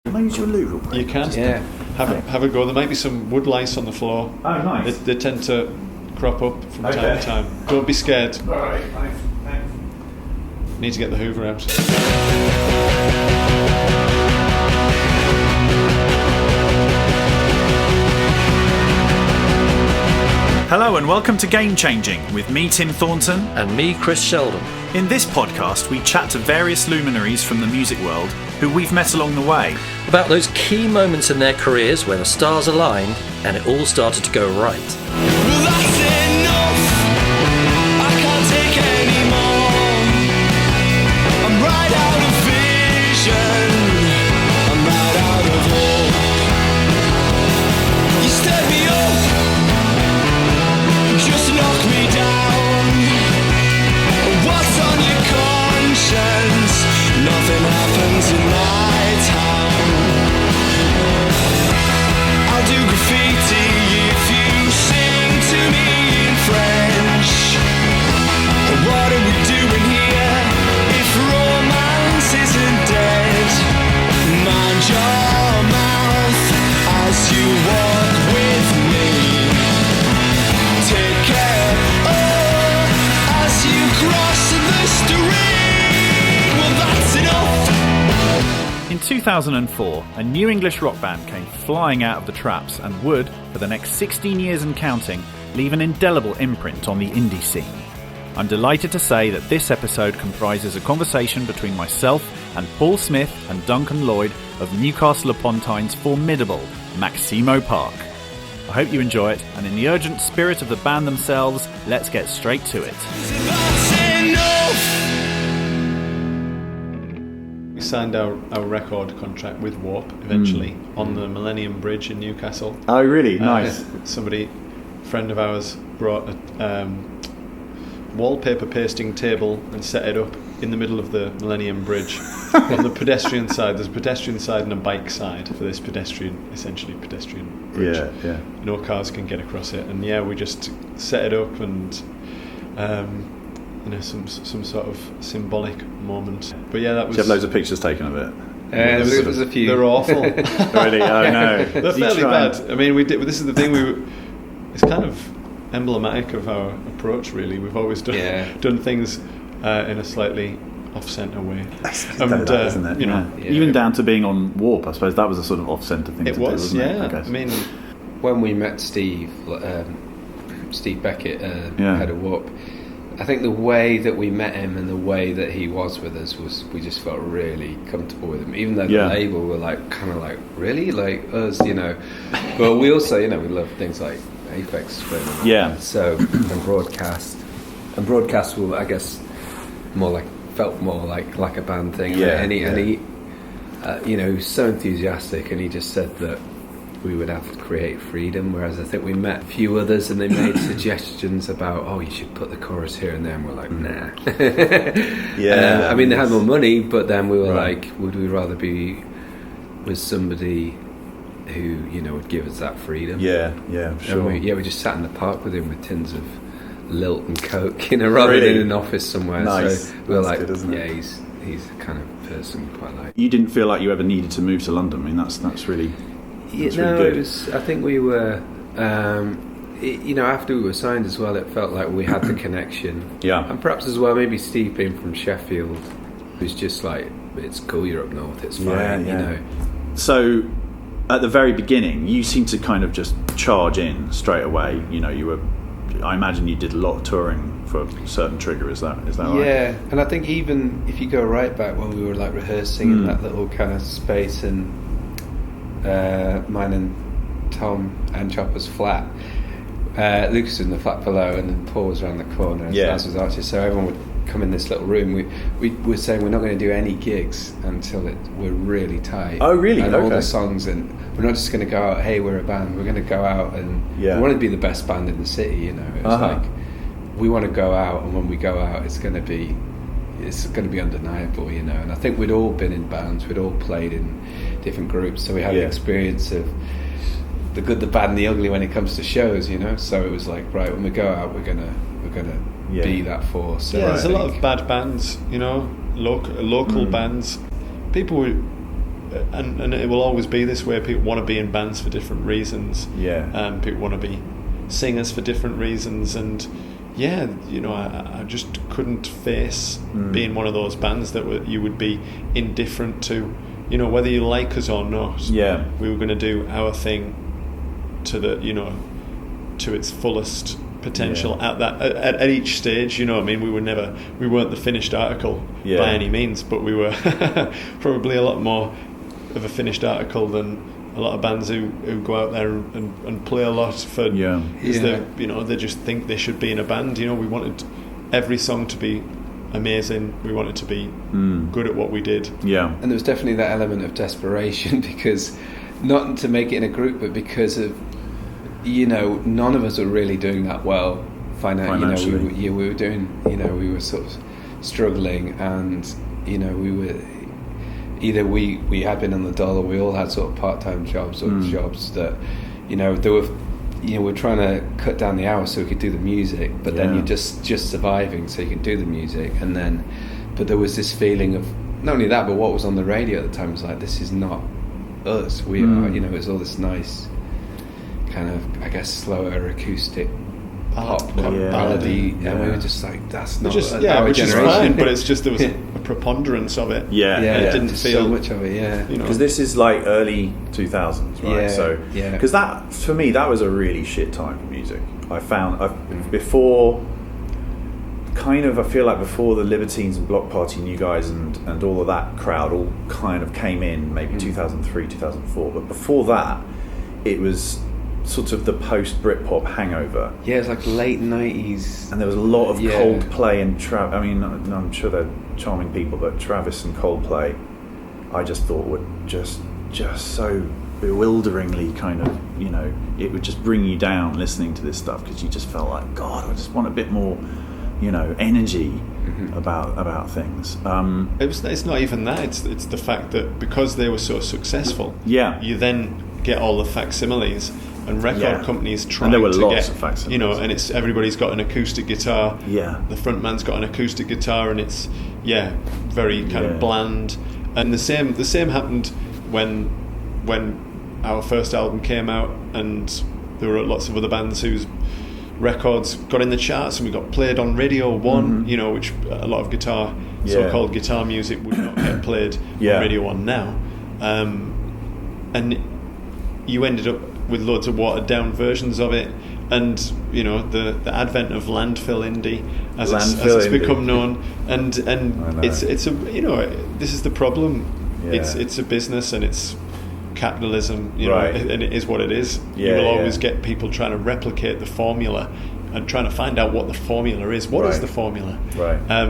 Can I use your loo real quick? You can. Yeah. Have a go. There might be some wood lice on the floor. Oh, nice. They tend to crop up from time to time. Don't be scared. All right, thanks. Need to get the Hoover out. Hello and welcome to Game Changing with me, Tim Thornton. And me, Chris Sheldon. In this podcast, we chat to various luminaries from the music world who we've met along the way. About those key moments in their careers where the stars aligned and it all started to go right. Well, that's enough. I can't take any more. I'm right out of vision. I'm right out of hope. You stirred me up, just knock me down. What's on your conscience? Nothing happens in my town. I'll do graffiti if you sing to me in French. What are we doing here if romance isn't dead? Mind your mouth as you walk with me. Take care, as you cross the street. Well, that's enough. In 2004, a new English rock band came flying out of the traps and would, for the next 16 years and counting, leave an indelible imprint on the indie scene. I'm delighted to say that this episode comprises a conversation between myself and Paul Smith and Duncan Lloyd of Newcastle upon Tyne's formidable MAXÍMO Park. I hope you enjoy it, and in the urgent spirit of the band themselves, let's get straight to it. That's enough. We signed our record contract with Warp eventually on the Millennium Bridge in Newcastle. Oh, really? Nice. Somebody, a friend of ours, brought a wallpaper pasting table and set it up in the middle of the Millennium Bridge on the pedestrian side. There's a pedestrian side and a bike side for this essentially pedestrian bridge. Yeah. No cars can get across it, and we just set it up and some sort of symbolic moment. But that was. Did you have loads of pictures taken of it? There's a few. They're awful. Really? Oh no. They're fairly bad. I mean, we did. This is the thing. It's kind of emblematic of our approach. Really, we've always done things in a slightly off-centre way. That, isn't it? Even down to being on Warp, I suppose that was a sort of off-centre thing. It to was, do, wasn't yeah. it? I mean, when we met Steve Beckett, head of Warp, I think the way that we met him and the way that he was with us was we just felt really comfortable with him. Even though the label were kind of really like us, But we also, we love things like Apex, so and broadcast will, I guess, felt more like a band thing. And he was so enthusiastic, and he just said that we would have creative freedom, whereas I think we met a few others and they made suggestions about, you should put the chorus here and there, and we're like, nah. I mean, they had more money, but then we were like, would we rather be with somebody who would give us that freedom? Yeah, sure. And we just sat in the park with him with tins of Lilt and Coke, rather than in an office somewhere. Nice. So we were That's like, good, isn't it? he's the kind of person we quite like. You didn't feel like you ever needed to move to London. I mean, that's really. Really good. It was. I think we were. After we were signed as well, it felt like we had the connection. Yeah. And perhaps as well, maybe Steve being from Sheffield was just like, it's cool, you're up north, it's fine, So, at the very beginning, you seemed to kind of just charge in straight away. You were. I imagine you did a lot of touring for Certain Trigger. Is that right? Yeah, and I think even if you go right back when we were rehearsing in that little kind of space and. Mine and Tom and Chopper's flat. Lucas was in the flat below, and then Paul was around the corner. And Laz was artist, so everyone would come in this little room. We were saying we're not going to do any gigs until we're really tight. Oh, really? And all the songs, and we're not just going to go out. Hey, we're a band. We're going to go out, and we wanted to be the best band in the city. It was like we want to go out, and when we go out, it's going to be undeniable, And I think we'd all been in bands, we'd all played in different groups, so we had the experience of the good, the bad, and the ugly when it comes to shows, So it was like, right, when we go out, we're gonna be that force. So there's a lot of bad bands, local bands. People and it will always be this way. People want to be in bands for different reasons. People want to be singers for different reasons, and I just couldn't face being one of those bands that you would be indifferent to, whether you like us or not. We were going to do our thing to to its fullest potential at each stage. We weren't the finished article by any means, but we were probably a lot more of a finished article than a lot of bands who go out there and play a lot for they just think they should be in a band. We wanted every song to be amazing. We wanted to be good at what we did. And there was definitely that element of desperation, because not to make it in a group, but because of none of us were really doing that well financially. We were doing, we were sort of struggling, and we were either we had been on the dole, or we all had sort of part-time jobs or jobs that there were we're trying to cut down the hours so we could do the music, but then you're just surviving so you can do the music. And then but there was this feeling of not only that, but what was on the radio at the time was like, this is not us. We are, it's all this nice kind of, I guess, slower acoustic pop ballady, and we were just like, that's not our which generation. Is fine, but it's just there was a preponderance of it. It didn't feel so much of it. Because this is like early 2000s, right? Because that, for me, that was a really shit time for music. I found before the Libertines and Block Party, New Guys and all of that crowd all kind of came in maybe 2003, 2004, but before that it was sort of the post Britpop hangover. Yeah, it's like late 90s. And there was a lot of Coldplay and I'm sure they're charming people, but Travis and Coldplay, I just thought were just so bewilderingly kind of, it would just bring you down listening to this stuff, because you just felt like, God, I just want a bit more, energy about things. It's not even that. It's the fact that because they were so successful, you then get all the facsimiles. And record companies trying to get, of facsimiles. And it's everybody's got an acoustic guitar. The front man's got an acoustic guitar, and it's very kind of bland. And the same happened when our first album came out, and there were lots of other bands whose records got in the charts, and we got played on Radio 1. Which a lot of so-called guitar music would not get played on Radio 1 now. And you ended up with loads of watered down versions of it, and the advent of landfill indie as it's become known, and it's a this is the problem. It's a business, and it's capitalism, and it is what it is. You will always get people trying to replicate the formula and trying to find out what the formula is. What is the formula?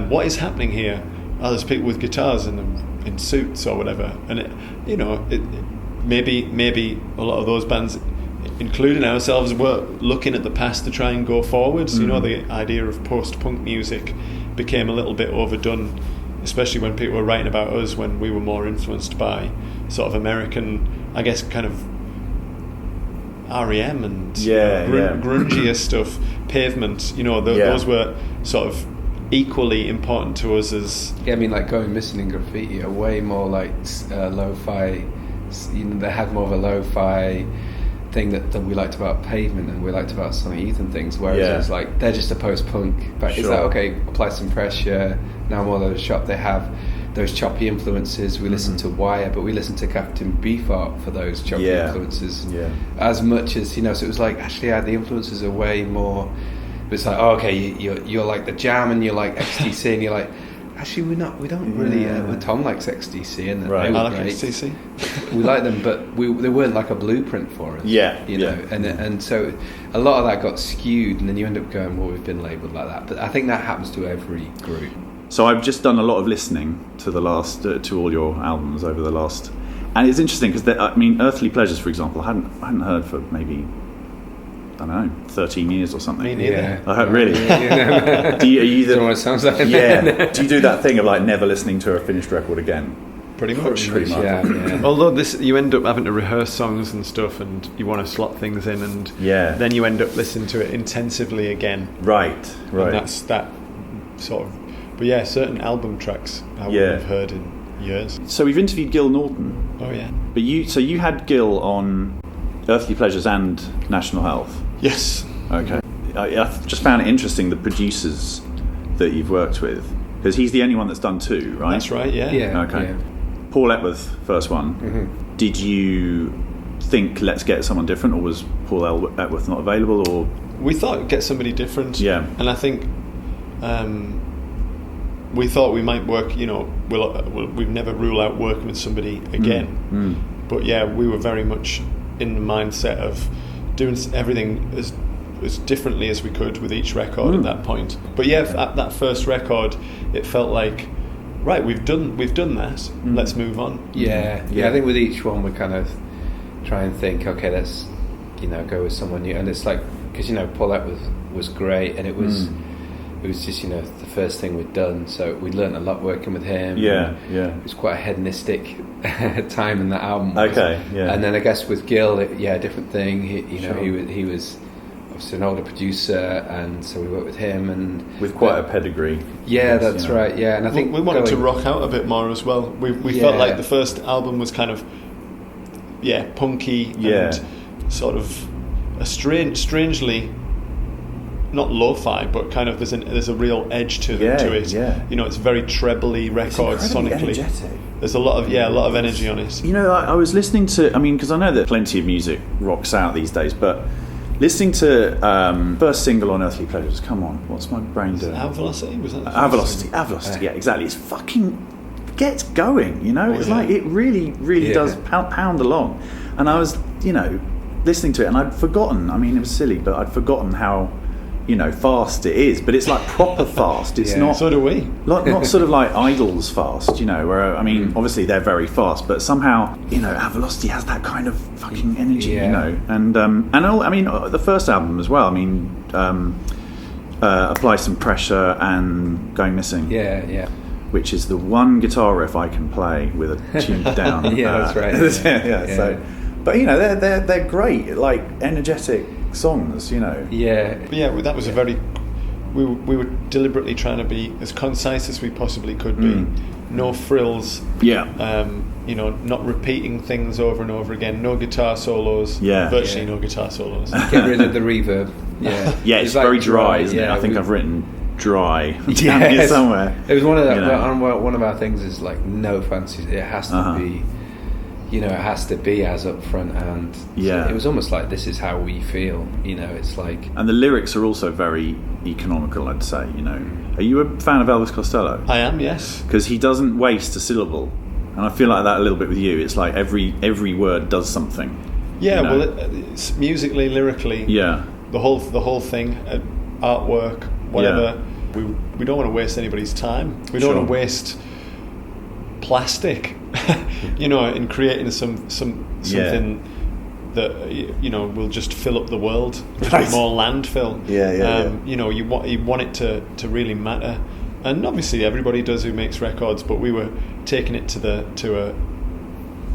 What is happening here? There's people with guitars in suits or whatever, and maybe a lot of those bands, including ourselves, were looking at the past to try and go forwards. The idea of post-punk music became a little bit overdone, especially when people were writing about us, when we were more influenced by sort of American, I guess, kind of R.E.M. and grungier stuff, Pavement. Those were sort of equally important to us as... like Going Missing and Graffiti are way more like lo-fi. They had more of a lo-fi thing that we liked about Pavement and we liked about Sonic Youth and things, whereas it's like they're just a post-punk, but it's like, okay, apply some pressure. Now more of a shop, they have those choppy influences. We listen to Wire, but we listen to Captain Beefheart for those choppy influences as much as so it was like, actually the influences are way more, but it's like, you're like the Jam and you're like XTC and you're like, actually, we don't really. Tom likes XTC, and I like XTC. We like them, but they weren't like a blueprint for us. And so a lot of that got skewed, and then you end up going, well, we've been labelled like that. But I think that happens to every group. So I've just done a lot of listening to the last to all your albums over the last, and it's interesting because Earthly Pleasures, for example, I hadn't heard for maybe, I don't know, 13 years or something. Me neither. I heard, really? Do you don't know what it sounds like. Do you do that thing of like never listening to a finished record again? Pretty much. Yeah. Although you end up having to rehearse songs and stuff, and you want to slot things in, and then you end up listening to it intensively again. Right. And that's that sort of. But certain album tracks I wouldn't have heard in years. So we've interviewed Gil Norton, Oh yeah. but you had Gil on Earthly Pleasures and National Health. Yes. Okay. I just found it interesting, the producers that you've worked with, because he's the only one that's done 2, right? That's right. Yeah. Yeah. Okay. Yeah. Paul Epworth, first one. Mm-hmm. Did you think let's get someone different, or was Paul Epworth not available, or? We thought get somebody different. Yeah. And I think we thought we might work. You know, we've never rule out working with somebody again. But yeah, we were very much in the mindset of doing everything as differently as we could with each record at that point. But yeah, at that first record, it felt like, right, we've done that. Let's move on. Yeah. I think with each one we kind of try and think, okay, let's go with someone new. And it's like, because Paul Epworth was great, and it was just the first thing we'd done, so we learnt a lot working with him. Yeah. It was quite a hedonistic time in that album. Okay. Yeah. And then I guess with Gil, a different thing. He was obviously an older producer, and so we worked with him, and with quite a pedigree. Yeah, that's right. Yeah, and I think we wanted to rock out a bit more as well. We felt like the first album was kind of punky and sort of a strangely not lo-fi, but kind of there's a real edge to it. Yeah. It's very trebly record sonically. Energetic. There's a lot of energy on it. I was listening to, because I know that plenty of music rocks out these days, but listening to first single on Earthly Pleasures, come on, what's my brain doing? Our Velocity, was that? Our Velocity, yeah, exactly. It's fucking gets going, it's like it really does pound along. And I was, listening to it, and I'd forgotten. It was silly, but I'd forgotten how, fast it is. But it's like proper fast. It's not. So do we. Not sort of like Idles fast, where obviously they're very fast, but somehow, Our Velocity has that kind of fucking energy, And the first album as well. Apply Some Pressure and Going Missing. Yeah. Which is the one guitar riff I can play with a tuned down. That's right. Yeah. So, but they're great, like energetic songs. Yeah. But yeah, that was a very. We were deliberately trying to be as concise as we possibly could be. No frills. Yeah. Not repeating things over and over again. No guitar solos. Yeah. Virtually no guitar solos. Get rid of the reverb. Yeah. Yeah, it's very dry, isn't it? I think I've written dry down here somewhere. It was one of one of our things is like no fancies. It has to be, it has to be as upfront, and it was almost like this is how we feel. It's like, and the lyrics are also very economical, I'd say. Are you a fan of Elvis Costello? I am, yes, because he doesn't waste a syllable, and I feel like that a little bit with you. It's like every word does something. Yeah, well, it's musically, lyrically. Yeah. The whole thing, artwork, whatever. Yeah. We don't want to waste anybody's time. We don't want to waste plastic, in creating something that will just fill up the world with more landfill. You want it to really matter, and obviously everybody does who makes records. But we were taking it to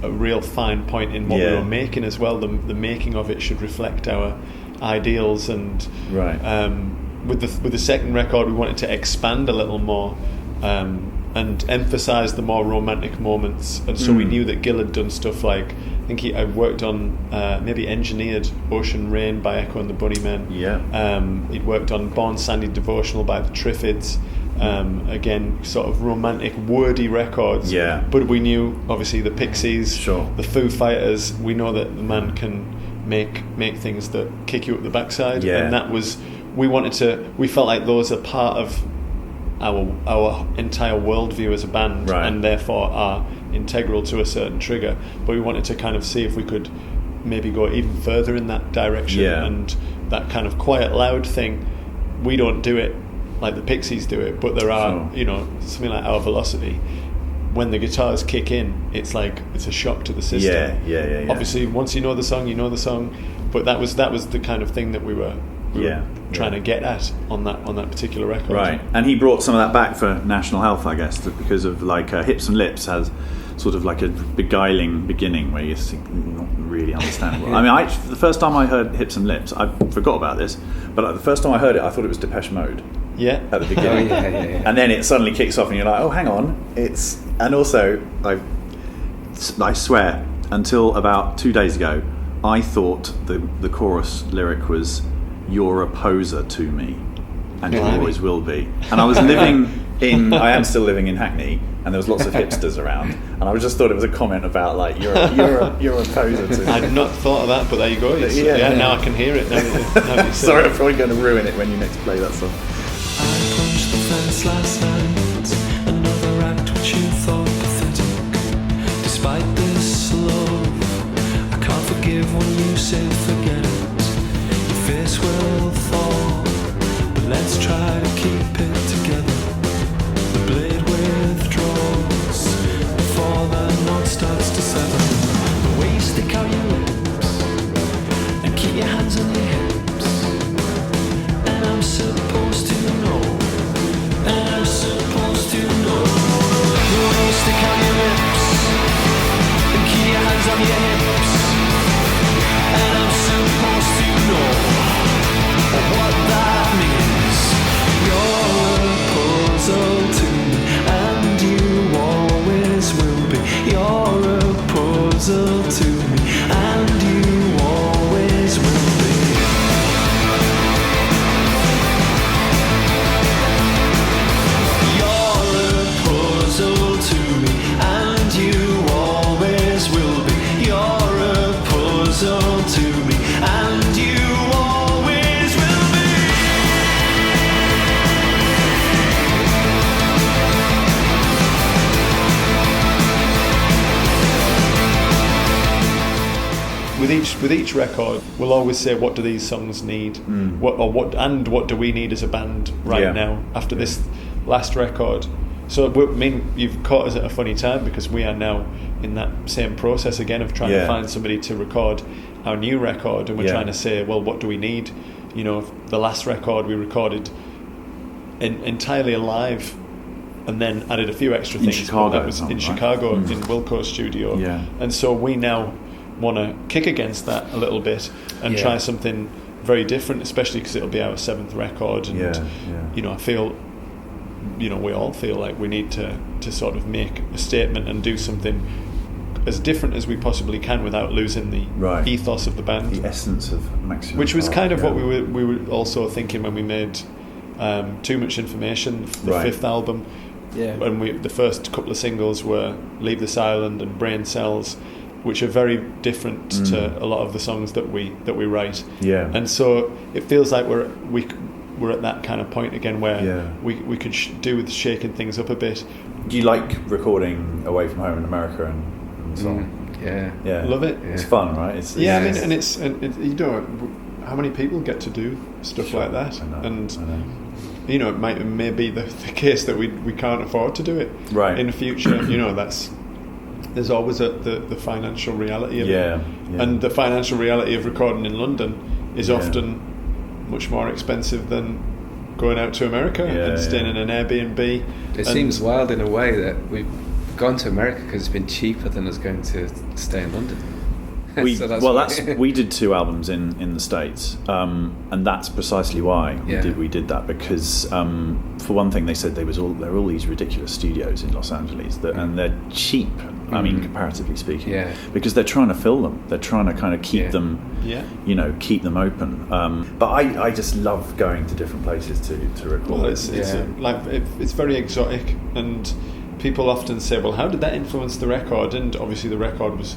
a real fine point in what we were making as well. The making of it should reflect our ideals, and with the second record we wanted to expand a little more and emphasize the more romantic moments, and so we knew that Gil had done stuff like, I think I worked on maybe engineered Ocean Rain by Echo and the Bunnymen. He'd worked on Born Sandy Devotional by the Triffids. Again, sort of romantic, wordy records. But we knew, obviously, the Pixies, the Foo Fighters. We know that the man can make things that kick you up the backside, and that was we felt like those are part of our entire worldview as a band, and therefore are integral to a certain trigger. But we wanted to kind of see if we could maybe go even further in that direction, and that kind of quiet, loud thing. We don't do it like the Pixies do it, but there are something like Our Velocity. When the guitars kick in, it's like it's a shock to the system. Yeah. Obviously, once you know the song, but that was the kind of thing that we were trying to get at on that particular record. Right, and he brought some of that back for National Health, I guess, because of like Hips and Lips has sort of like a beguiling beginning where you not really understand. The first time I heard Hips and Lips, I forgot about this, but the first time I heard it, I thought it was Depeche Mode. at the beginning. And then it suddenly kicks off and you're like, oh, hang on. And also, I swear, until about 2 days ago, I thought the chorus lyric was, "You're a poser to me, and you always will be." And I was I am still living in Hackney, and there was lots of hipsters around, and I just thought it was a comment about like you're a poser to me. I'd not thought of that, but there you go. Now I can hear it. Now Sorry, I'm probably going to ruin it when you next play that song. I punched the fence last night, another act which you thought pathetic. Despite this love, I can't forgive when you say forget it. Your face will fall, but let's try to keep it together. The blade withdraws before the knot starts to sever. The way you stick out your lips and keep your hands on your hips, and I'm supposed to know, and I'm supposed to know. The way you stick out your lips and keep your hands on your hips, and I'm supposed to know what that means. You're a puzzle to me, and you always will be. You're a puzzle to me, and you always will be. You're a puzzle to me, and you always will be. You're a puzzle to me, and you always will be. With each record, we'll always say, what do these songs need? What do we need as a band right now after this last record? So you've caught us at a funny time, because we are now in that same process again of trying to find somebody to record our new record, and we're trying to say, well, what do we need? You know, the last record we recorded entirely alive, and then added a few extra things. Chicago, that was in Chicago, in Wilco's studio. And so we now want to kick against that a little bit and try something very different, especially because it'll be our 7th record, and you know, I feel, you know, we all feel like we need to sort of make a statement and do something as different as we possibly can without losing the ethos of the band, the essence of MAXÍMO, which was kind of what we were also thinking when we made Too Much Information, the 5th album. When the first couple of singles were Leave This Island and Brain Cells, which are very different to a lot of the songs that we write. And so it feels like we're at that kind of point again where we could do with shaking things up a bit. Do you like recording away from home in America and so on? Yeah, love it. It's fun, right? It's I mean, and it's you know, how many people get to do stuff like that? I know. And you know, it may be the case that we can't afford to do it in the future. You know, there's always the financial reality of it. And the financial reality of recording in London is often much more expensive than going out to America and staying in an Airbnb. It seems wild in a way that we've gone to America because it's been cheaper than us going to stay in London. We did 2 albums in the States, and that's precisely why we did that, because for one thing, they said there are all these ridiculous studios in Los Angeles and they're cheap. I mean, comparatively speaking, because they're trying to fill them. They're trying to kind of keep them, you know, keep them open. But I just love going to different places to record. Well, it's very exotic, and people often say, well, how did that influence the record? And obviously the record was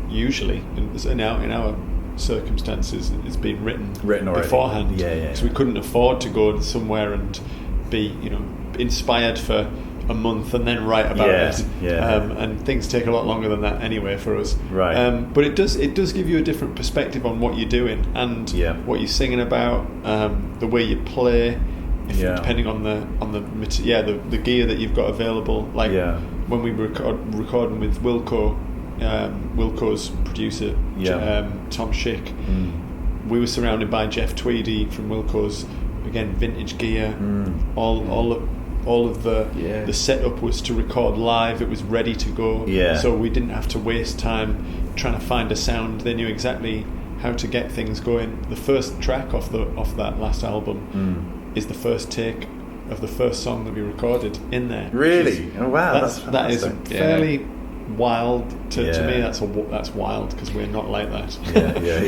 usually in our circumstances it's been written already beforehand, because we couldn't afford to go somewhere and be, you know, inspired for a month and then write about it. And things take a lot longer than that anyway for us. But it does give you a different perspective on what you're doing and what you're singing about, the way you play, depending on the gear that you've got available. Like when we were recording with Wilco's producer, Tom Schick, we were surrounded by Jeff Tweedy from Wilco's, again, vintage gear. All of the setup was to record live. It was ready to go. So we didn't have to waste time trying to find a sound. They knew exactly how to get things going. The first track off that last album is the first take of the first song that we recorded in there. Really? Oh wow, That is fantastic. fairly wild to me. That's wild because we're not like that.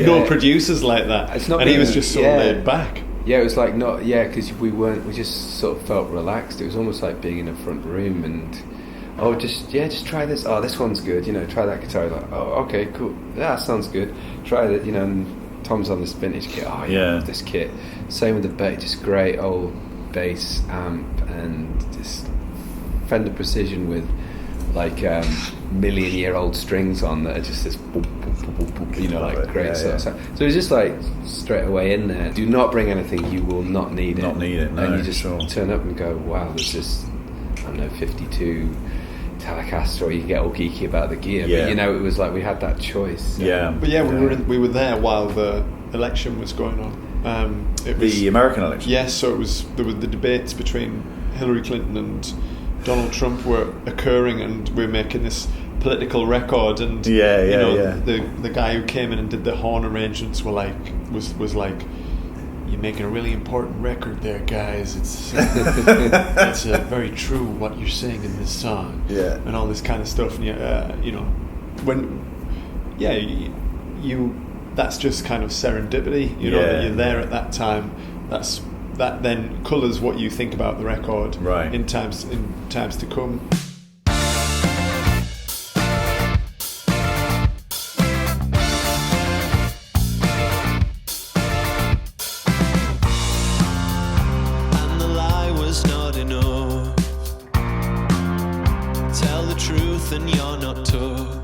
No producers like that. It's not and he being- was just so laid back. Yeah, it was like because we just sort of felt relaxed. It was almost like being in a front room and just try this. Oh, this one's good. Try that guitar. Like, oh, okay, cool. Yeah, that sounds good. Try that. And Tom's on this vintage kit. Oh, yeah, I love this kit. Same with the bass, just great old bass amp and just Fender Precision with like million-year-old strings on that are just this boop, boop, boop, boop, boop, like great sort of sound. So it was just like straight away in there. Do not bring anything you will not need. Not need it. No, and you just turn up and go, wow, there's this 52 Telecaster, or you can get all geeky about the gear. Yeah. But it was like we had that choice. But we were there while the election was going on. It was the American election. Yes, so there were the debates between Hillary Clinton and Donald Trump were occurring, and we're making this political record. And the guy who came in and did the horn arrangements was like, "You're making a really important record there, guys. It's very true what you're saying in this song, and all this kind of stuff." And that's just kind of serendipity, that you're there at that time. That then colours what you think about the record in times to come. And the lie was not enough. Tell the truth and you're not tough.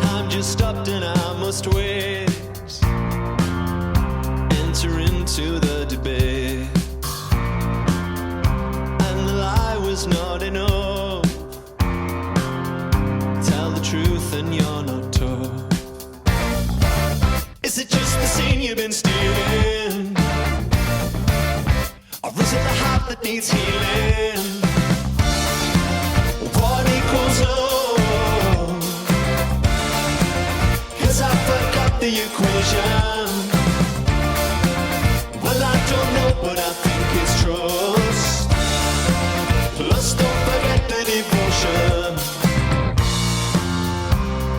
Time just stopped and I must wait. Enter into the debate. And the lie was not enough. Tell the truth and you're not tough. Is it just the scene you've been stealing? Or is it the heart that needs healing? What equals love? 'Cause I forgot the equation. Well, I don't know, but I think it's trust. Plus, don't forget the devotion.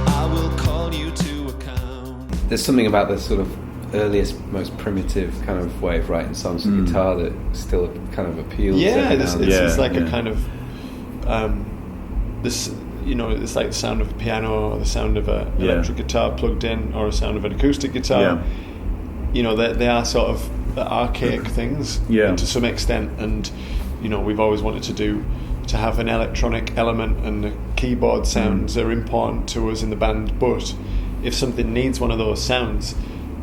I will call you to account. There's something about the sort of earliest, most primitive kind of way of writing songs with guitar that still kind of appeals. It's like a kind of this. It's like the sound of a piano or the sound of an electric guitar plugged in, or a sound of an acoustic guitar. They are sort of archaic things to some extent, and we've always wanted to have an electronic element, and the keyboard sounds are important to us in the band. But if something needs one of those sounds,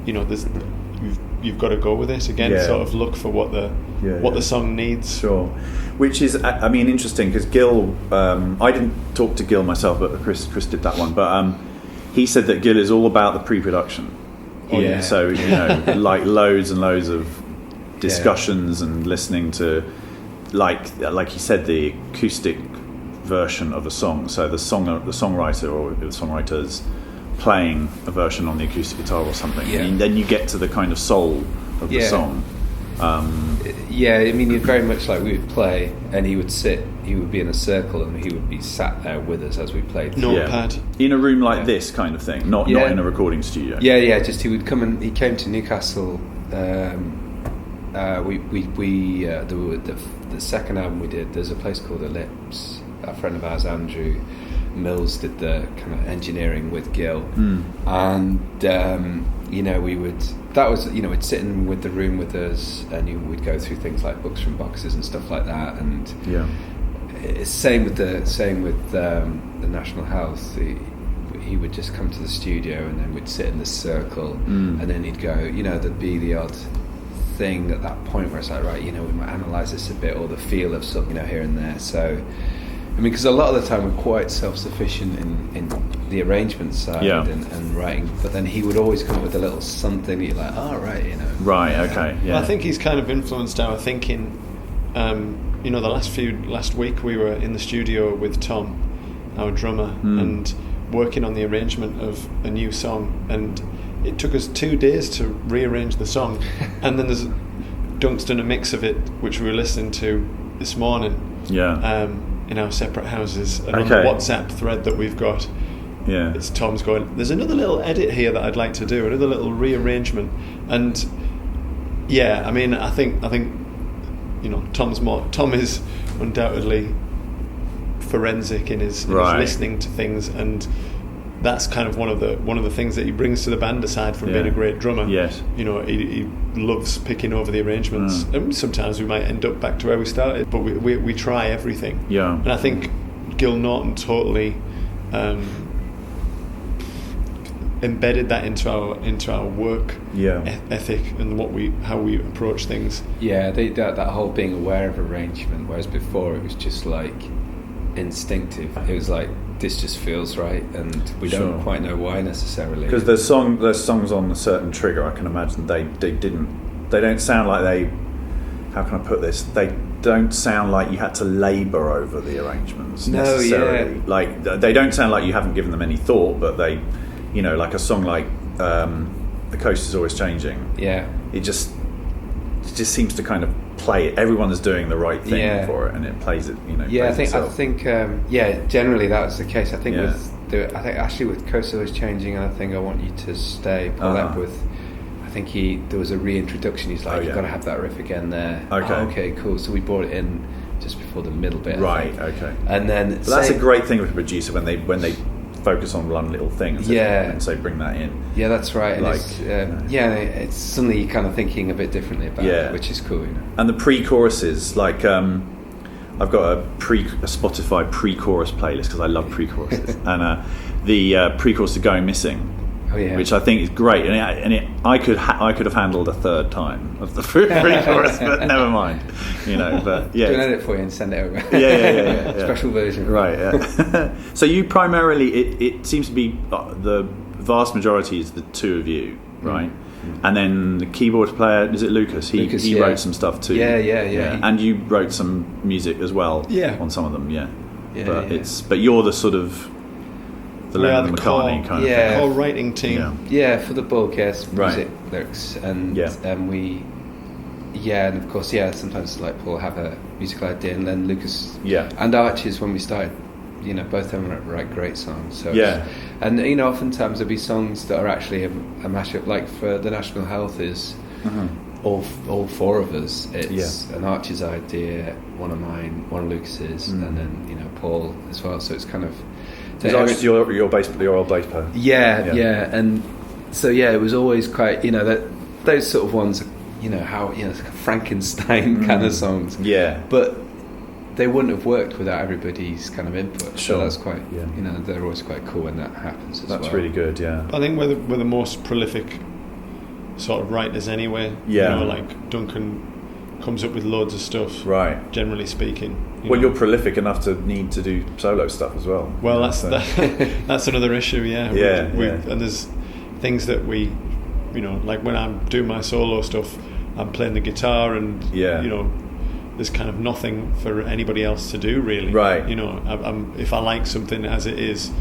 you've got to go with it again. Sort of look for what the song needs. Sure. Which is, interesting, because Gil, I didn't talk to Gil myself, but Chris did that one. But he said that Gil is all about the pre-production. So like loads and loads of discussions and listening to, like he said, the acoustic version of a song. So the songwriter or the songwriters playing a version on the acoustic guitar or something, and then you get to the kind of soul of the song. You're very much like we would play, and he would be in a circle, and he would be sat there with us as we played. Notepad. In a room like this kind of thing, not in a recording studio. Just he would come and he came to Newcastle. The second album we did, there's a place called Ellipse. A friend of ours, Andrew Mills, did the kind of engineering with Gil, and we'd sit in with the room with us, and we'd go through things like books from boxes and stuff like that, and same with the National Health. He would just come to the studio, and then we'd sit in this circle, and then he'd go, there'd be the odd thing at that point where it's like, right, we might analyse this a bit, or the feel of something, here and there. So because a lot of the time we're quite self-sufficient in the arrangement side and writing, but then he would always come up with a little something that you're like, right, okay, I think he's kind of influenced our thinking. The last week we were in the studio with Tom, our drummer, and working on the arrangement of a new song, and it took us 2 days to rearrange the song, and then there's Dunk's done a mix of it, which we were listening to this morning. Yeah. In our separate houses, and on the WhatsApp thread that we've got. Yeah. It's Tom's going, there's another little edit here that I'd like to do, another little rearrangement. And yeah, I mean, I think Tom is undoubtedly forensic in his listening to things, and that's kind of one of the things that he brings to the band, aside from being a great drummer. Yes. He loves picking over the arrangements, and sometimes we might end up back to where we started, but we try everything. Yeah. And I think Gil Norton totally embedded that into our work ethic and how we approach things. Yeah, that whole being aware of arrangement, whereas before it was just like instinctive. It was like, this just feels right, and we don't quite know why necessarily. Because there's songs on a certain trigger. I can imagine they don't sound like they. How can I put this? They don't sound like you had to labour over the arrangements necessarily. Yeah. Like they don't sound like you haven't given them any thought, but they, like a song like "The Coast Is Always Changing." Yeah, it just seems to kind of play it. Everyone is doing the right thing for it, and it plays it. Yeah, plays I think generally that was the case. I think with actually with Coast Is Always Changing, and I think I Want You to Stay, Paul Epworth. I think there was a reintroduction. He's like, you've got to have that riff again there. Okay. Oh, okay, cool. So we brought it in just before the middle bit. Right. Okay. And then that's a great thing with a producer when they focus on one little thing and say bring that in. Yeah, that's right. Like, it's suddenly kind of thinking a bit differently about it, which is cool. And the pre-choruses, like I've got a Spotify pre-chorus playlist because I love pre-choruses, and the pre-chorus to Going Missing. Oh, yeah. Which I think is great, I could have handled a third time of the pre-chorus, but never mind, But yeah, do an edit for you and send it over. Yeah. Special version, right? Yeah. So you primarily, it seems to be the vast majority is the two of you, right? Mm-hmm. And then the keyboard player, is it Lucas? He wrote some stuff too. Yeah. And you wrote some music as well. Yeah. On some of them, but you're the sort of the Lennon McCartney kind of thing. Core writing team. Yeah, for the bulk, yes, music, lyrics, and we, and of course, sometimes like Paul have a musical idea, and then Lucas, and Archie's when we started, both of them write great songs. So and oftentimes there'll be songs that are actually a mashup. Like for The National Health is all four of us. It's an Archie's idea, one of mine, one of Lucas's, and then Paul as well. So it's kind of. It's your old bass player. Yeah, and so it was always quite that those sort of ones, how it's like Frankenstein kind of songs. Yeah, but they wouldn't have worked without everybody's kind of input. Sure. So that's quite they're always quite cool when that happens. That's really good. Yeah, I think we're the most prolific sort of writers anyway. Like Duncan comes up with loads of stuff. Right. Generally speaking. You're prolific enough to need to do solo stuff as well. Well, that's another issue. And there's things that we, like when I'm doing my solo stuff, I'm playing the guitar, and there's kind of nothing for anybody else to do really. Right. If I like something as it is,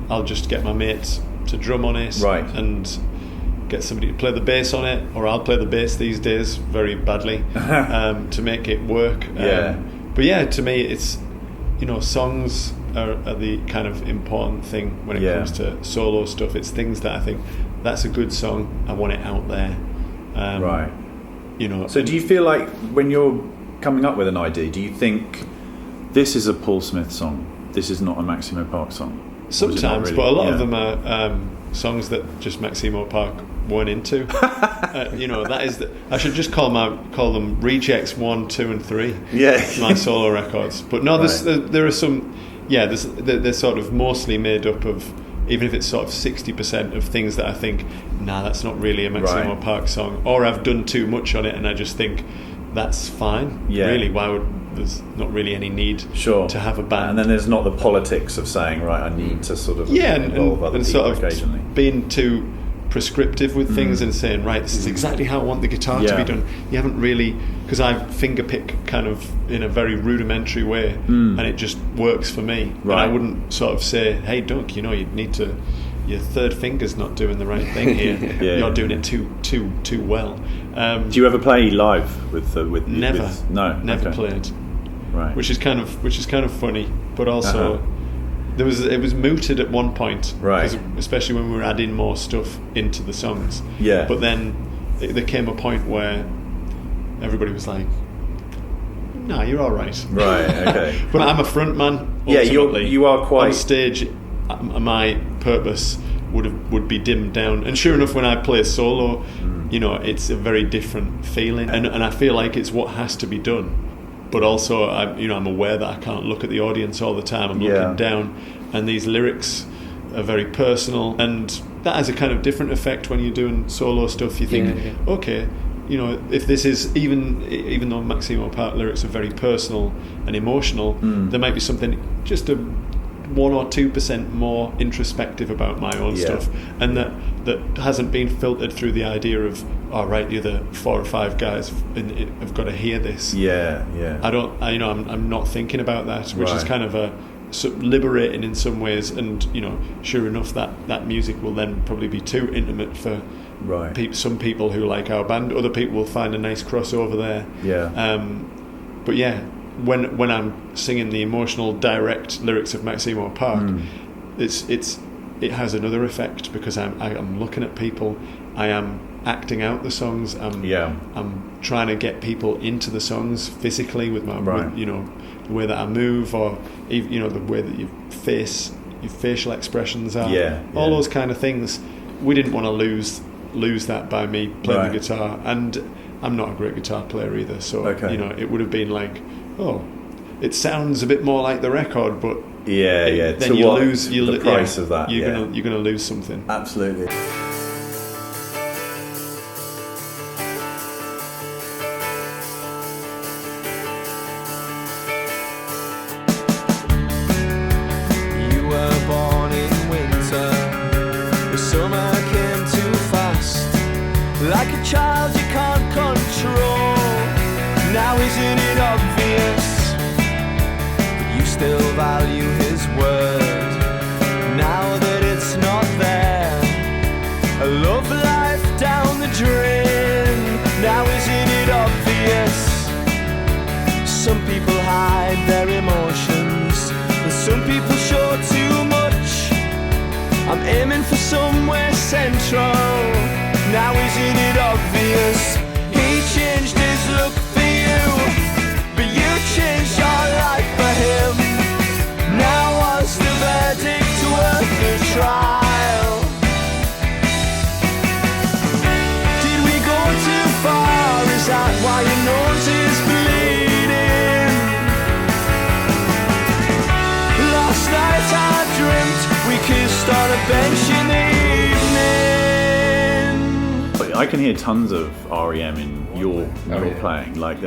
I'll just get my mates to drum on it. Right. And get somebody to play the bass on it, or I'll play the bass these days very badly to make it work. But to me it's songs are the kind of important thing when it comes to solo stuff. It's things that I think that's a good song, I want it out there. Right. So do you feel like when you're coming up with an idea, do you think this is a Paul Smith song, this is not a MAXÍMO Park song? Sometimes, really? But a lot of them are songs that just MAXÍMO Park weren't into. That is I should just call them rejects 1, 2 and 3. My solo records. But no, there are some. They're sort of mostly made up of, even if it's sort of 60% of things that I think, that's not really a MAXÍMO Park song, or I've done too much on it, and I just think that's fine. Really, why would there's not really any need to have a band? And then there's not the politics of saying, right, I need to sort of involve other people sort of occasionally. Being too prescriptive with things and saying, right, this is exactly how I want the guitar to be done. You haven't really, because I finger pick kind of in a very rudimentary way, and it just works for me. Right. And I wouldn't sort of say, hey Doug, you need to your third finger's not doing the right thing here. You're doing it too well. Do you ever play live with Never. Never Okay. played. Right. Which is kind of funny, but also it was mooted at one point, right? 'Cause especially when we were adding more stuff into the songs. Yeah. But then there came a point where everybody was like, "No, you're all right." Right. Okay. But I'm a front man. Yeah, ultimately. you are quite on stage. My purpose would be dimmed down, and sure enough, when I play solo, it's a very different feeling, and I feel like it's what has to be done. But also, I'm aware that I can't look at the audience all the time. I'm looking down, and these lyrics are very personal, and that has a kind of different effect when you're doing solo stuff. You think, okay, if this is even though MAXÍMO part lyrics are very personal and emotional, there might be something just a 1 or 2% more introspective about my own stuff, and that hasn't been filtered through the idea of, all right, the other 4 or 5 guys have got to hear this. I'm not thinking about that, which is kind of liberating in some ways, and sure enough, that music will then probably be too intimate for some people who like our band. Other people will find a nice crossover there. But yeah, when I'm singing the emotional, direct lyrics of MAXÍMO Park, it has another effect, because I'm looking at people, I am acting out the songs, I'm trying to get people into the songs physically with my with, the way that I move, or the way that your facial expressions are, all those kind of things. We didn't want to lose that by me playing the guitar, and I'm not a great guitar player either, so it would have been like, it sounds a bit more like the record, but then so you what, lose the price of that. You're gonna lose something. Absolutely. You were born in winter, the summer came too fast. Like a child you can't control. Now isn't it obvious that you still value his word? Now that it's not there, a love life down the drain. Now isn't it obvious? Some people hide their emotions, and some people show too much. I'm aiming for somewhere central. Now isn't it obvious? He changed his look for you, but you changed your life for him. Now was the verdict worth the trial? Did we go too far? Is that why your nose is bleeding? Last night I dreamt we kissed on a bench in the evening. I can hear tons of REM in your playing, like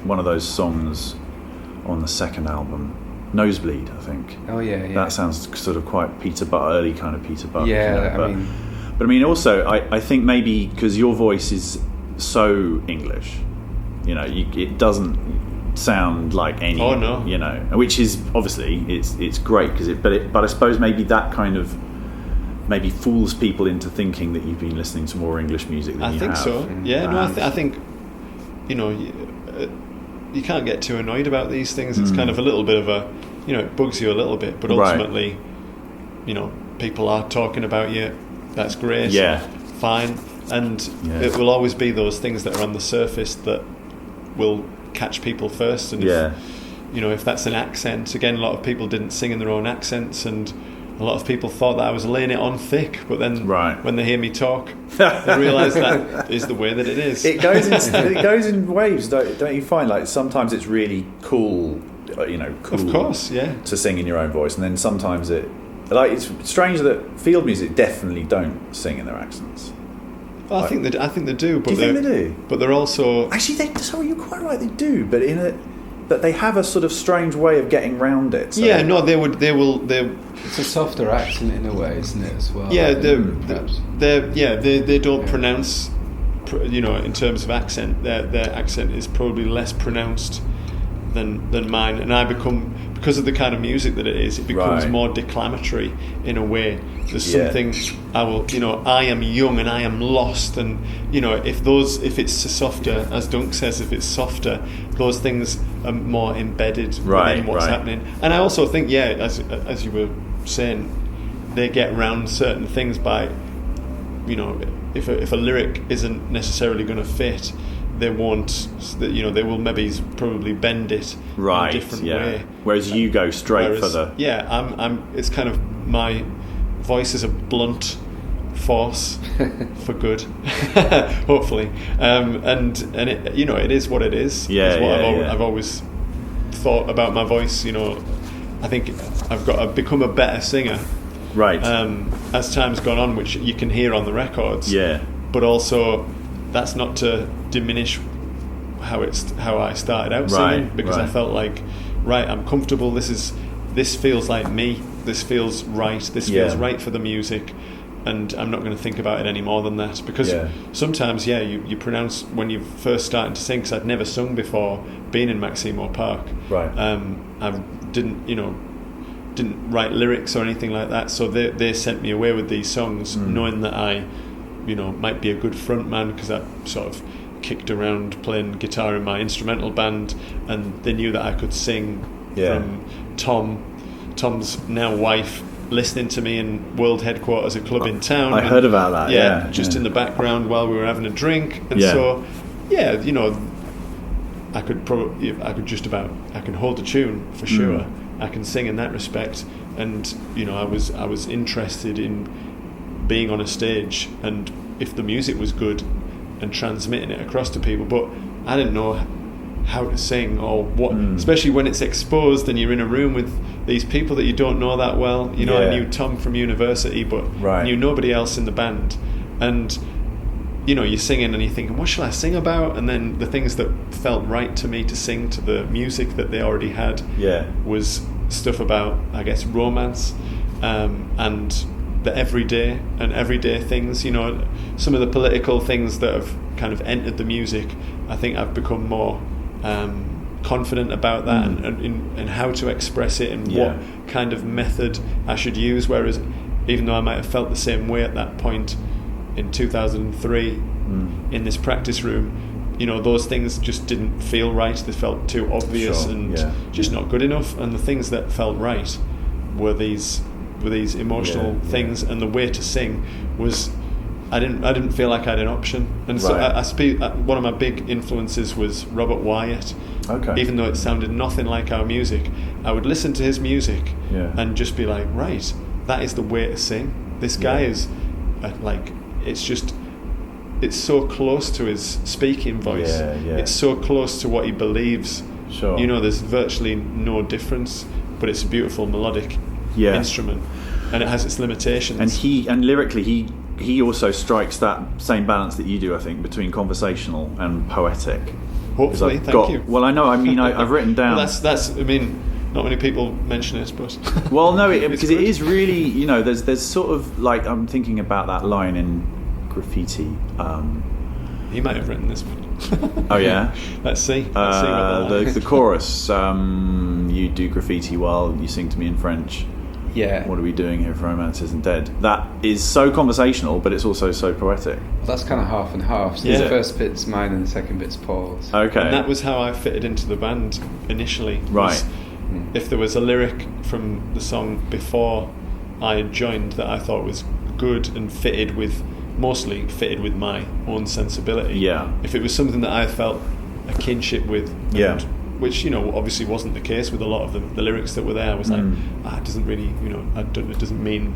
one of those songs on the second album, Nosebleed, I think. That sounds sort of quite early kind of Peter Buck. But I mean, also, I think maybe because your voice is so English, it doesn't sound like any. Oh no. Which is obviously it's great but I suppose maybe that kind of maybe fools people into thinking that you've been listening to more English music than you have. I think so. Yeah. No, I think you can't get too annoyed about these things. It's kind of a little bit of a, it bugs you a little bit, but ultimately, people are talking about you. That's great. Yeah. Fine. And it will always be those things that are on the surface that will catch people first. And if that's an accent, again, a lot of people didn't sing in their own accents, and a lot of people thought that I was laying it on thick, but then when they hear me talk, they realise that is the way that it is. It goes in waves, don't you find? Like sometimes it's really cool, cool. Of course, to sing in your own voice, and then sometimes it's strange that field music definitely don't sing in their accents. Well, I think they do. But do you think they do? But they're also actually. Sorry, you're quite right. They do, but but they have a sort of strange way of getting round it. So. Yeah, no, they will. It's a softer accent in a way, isn't it, as well? Yeah, they don't pronounce. In terms of accent, their accent is probably less pronounced than mine, and I become, because of the kind of music that it is, it becomes Right. more declamatory in a way. There's Yeah. something I am young and I am lost, and if it's softer, as Dunk says, if it's softer, those things are more embedded Right, within what's right. happening. And I also think, as you were saying, they get around certain things by, if a lyric isn't necessarily going to fit, they won't. They will maybe probably bend it Right. in a different Yeah. way. Whereas you go straight for the. I'm. It's kind of, my voice is a blunt force for good, hopefully. And it, it is what it is. Yeah, It's what yeah. I've always thought about my voice. I think I've become a better singer. Right. As time's gone on, which you can hear on the records. Yeah. But also, that's not to diminish how I started out singing, Right, because I right. felt like, I'm comfortable. This feels like me. This feels right. This feels Yeah. right for the music, and I'm not going to think about it any more than that. Because Yeah. sometimes, you pronounce, when you're first starting to sing, because I'd never sung before, being in MAXÍMO Park. Right. I didn't write lyrics or anything like that, so they sent me away with these songs, knowing that I might be a good front man, because I sort of kicked around playing guitar in my instrumental band, and they knew that I could sing. Yeah. From Tom's now wife listening to me in World Headquarters, a club in town. I heard about that. Yeah. Just in the background while we were having a drink, and Yeah. so I can hold a tune for sure. I can sing in that respect, and I was interested in being on a stage, and if the music was good, and transmitting it across to people. But I didn't know how to sing, or what, especially when it's exposed and you're in a room with these people that you don't know that well. I knew Tom from university, but knew nobody else in the band, and you're singing and you're thinking, what shall I sing about? And then the things that felt right to me to sing to the music that they already had was stuff about, I guess, romance, and the everyday things. Some of the political things that have kind of entered the music, I think I've become more confident about that, and how to express it, and what kind of method I should use. Whereas, even though I might have felt the same way at that point in 2003 in this practice room, those things just didn't feel right. They felt too obvious and just not good enough. And the things that felt right were these emotional things, and the way to sing was, I didn't feel like I had an option. And so one of my big influences was Robert Wyatt. Okay. Even though it sounded nothing like our music, I would listen to his music and just be like, right, that is the way to sing. This guy is it's so close to his speaking voice. It's so close to what he believes. Sure. There's virtually no difference, but it's a beautiful melodic instrument, and it has its limitations. And lyrically, he also strikes that same balance that you do, I think, between conversational and poetic. Hopefully, thank you. Well, I know. I mean, I've written down. Well, that's. I mean, not many people mention it, but. Well, no, because it is really. There's sort of like, I'm thinking about that line in Graffiti. He might have written this one. Oh yeah. Let's see. Let's see what the chorus. You do graffiti while you sing to me in French. Yeah. What are we doing here if romance isn't dead? That is so conversational, but it's also so poetic. Well, that's kind of half and half. So the first bit's mine and the second bit's Paul's. Okay. And that was how I fitted into the band initially. Right. If there was a lyric from the song before I joined that I thought was good and mostly fitted with my own sensibility. Yeah. If it was something that I felt a kinship with. Yeah. Which obviously wasn't the case with a lot of the lyrics that were there. I was like, it doesn't really, it doesn't mean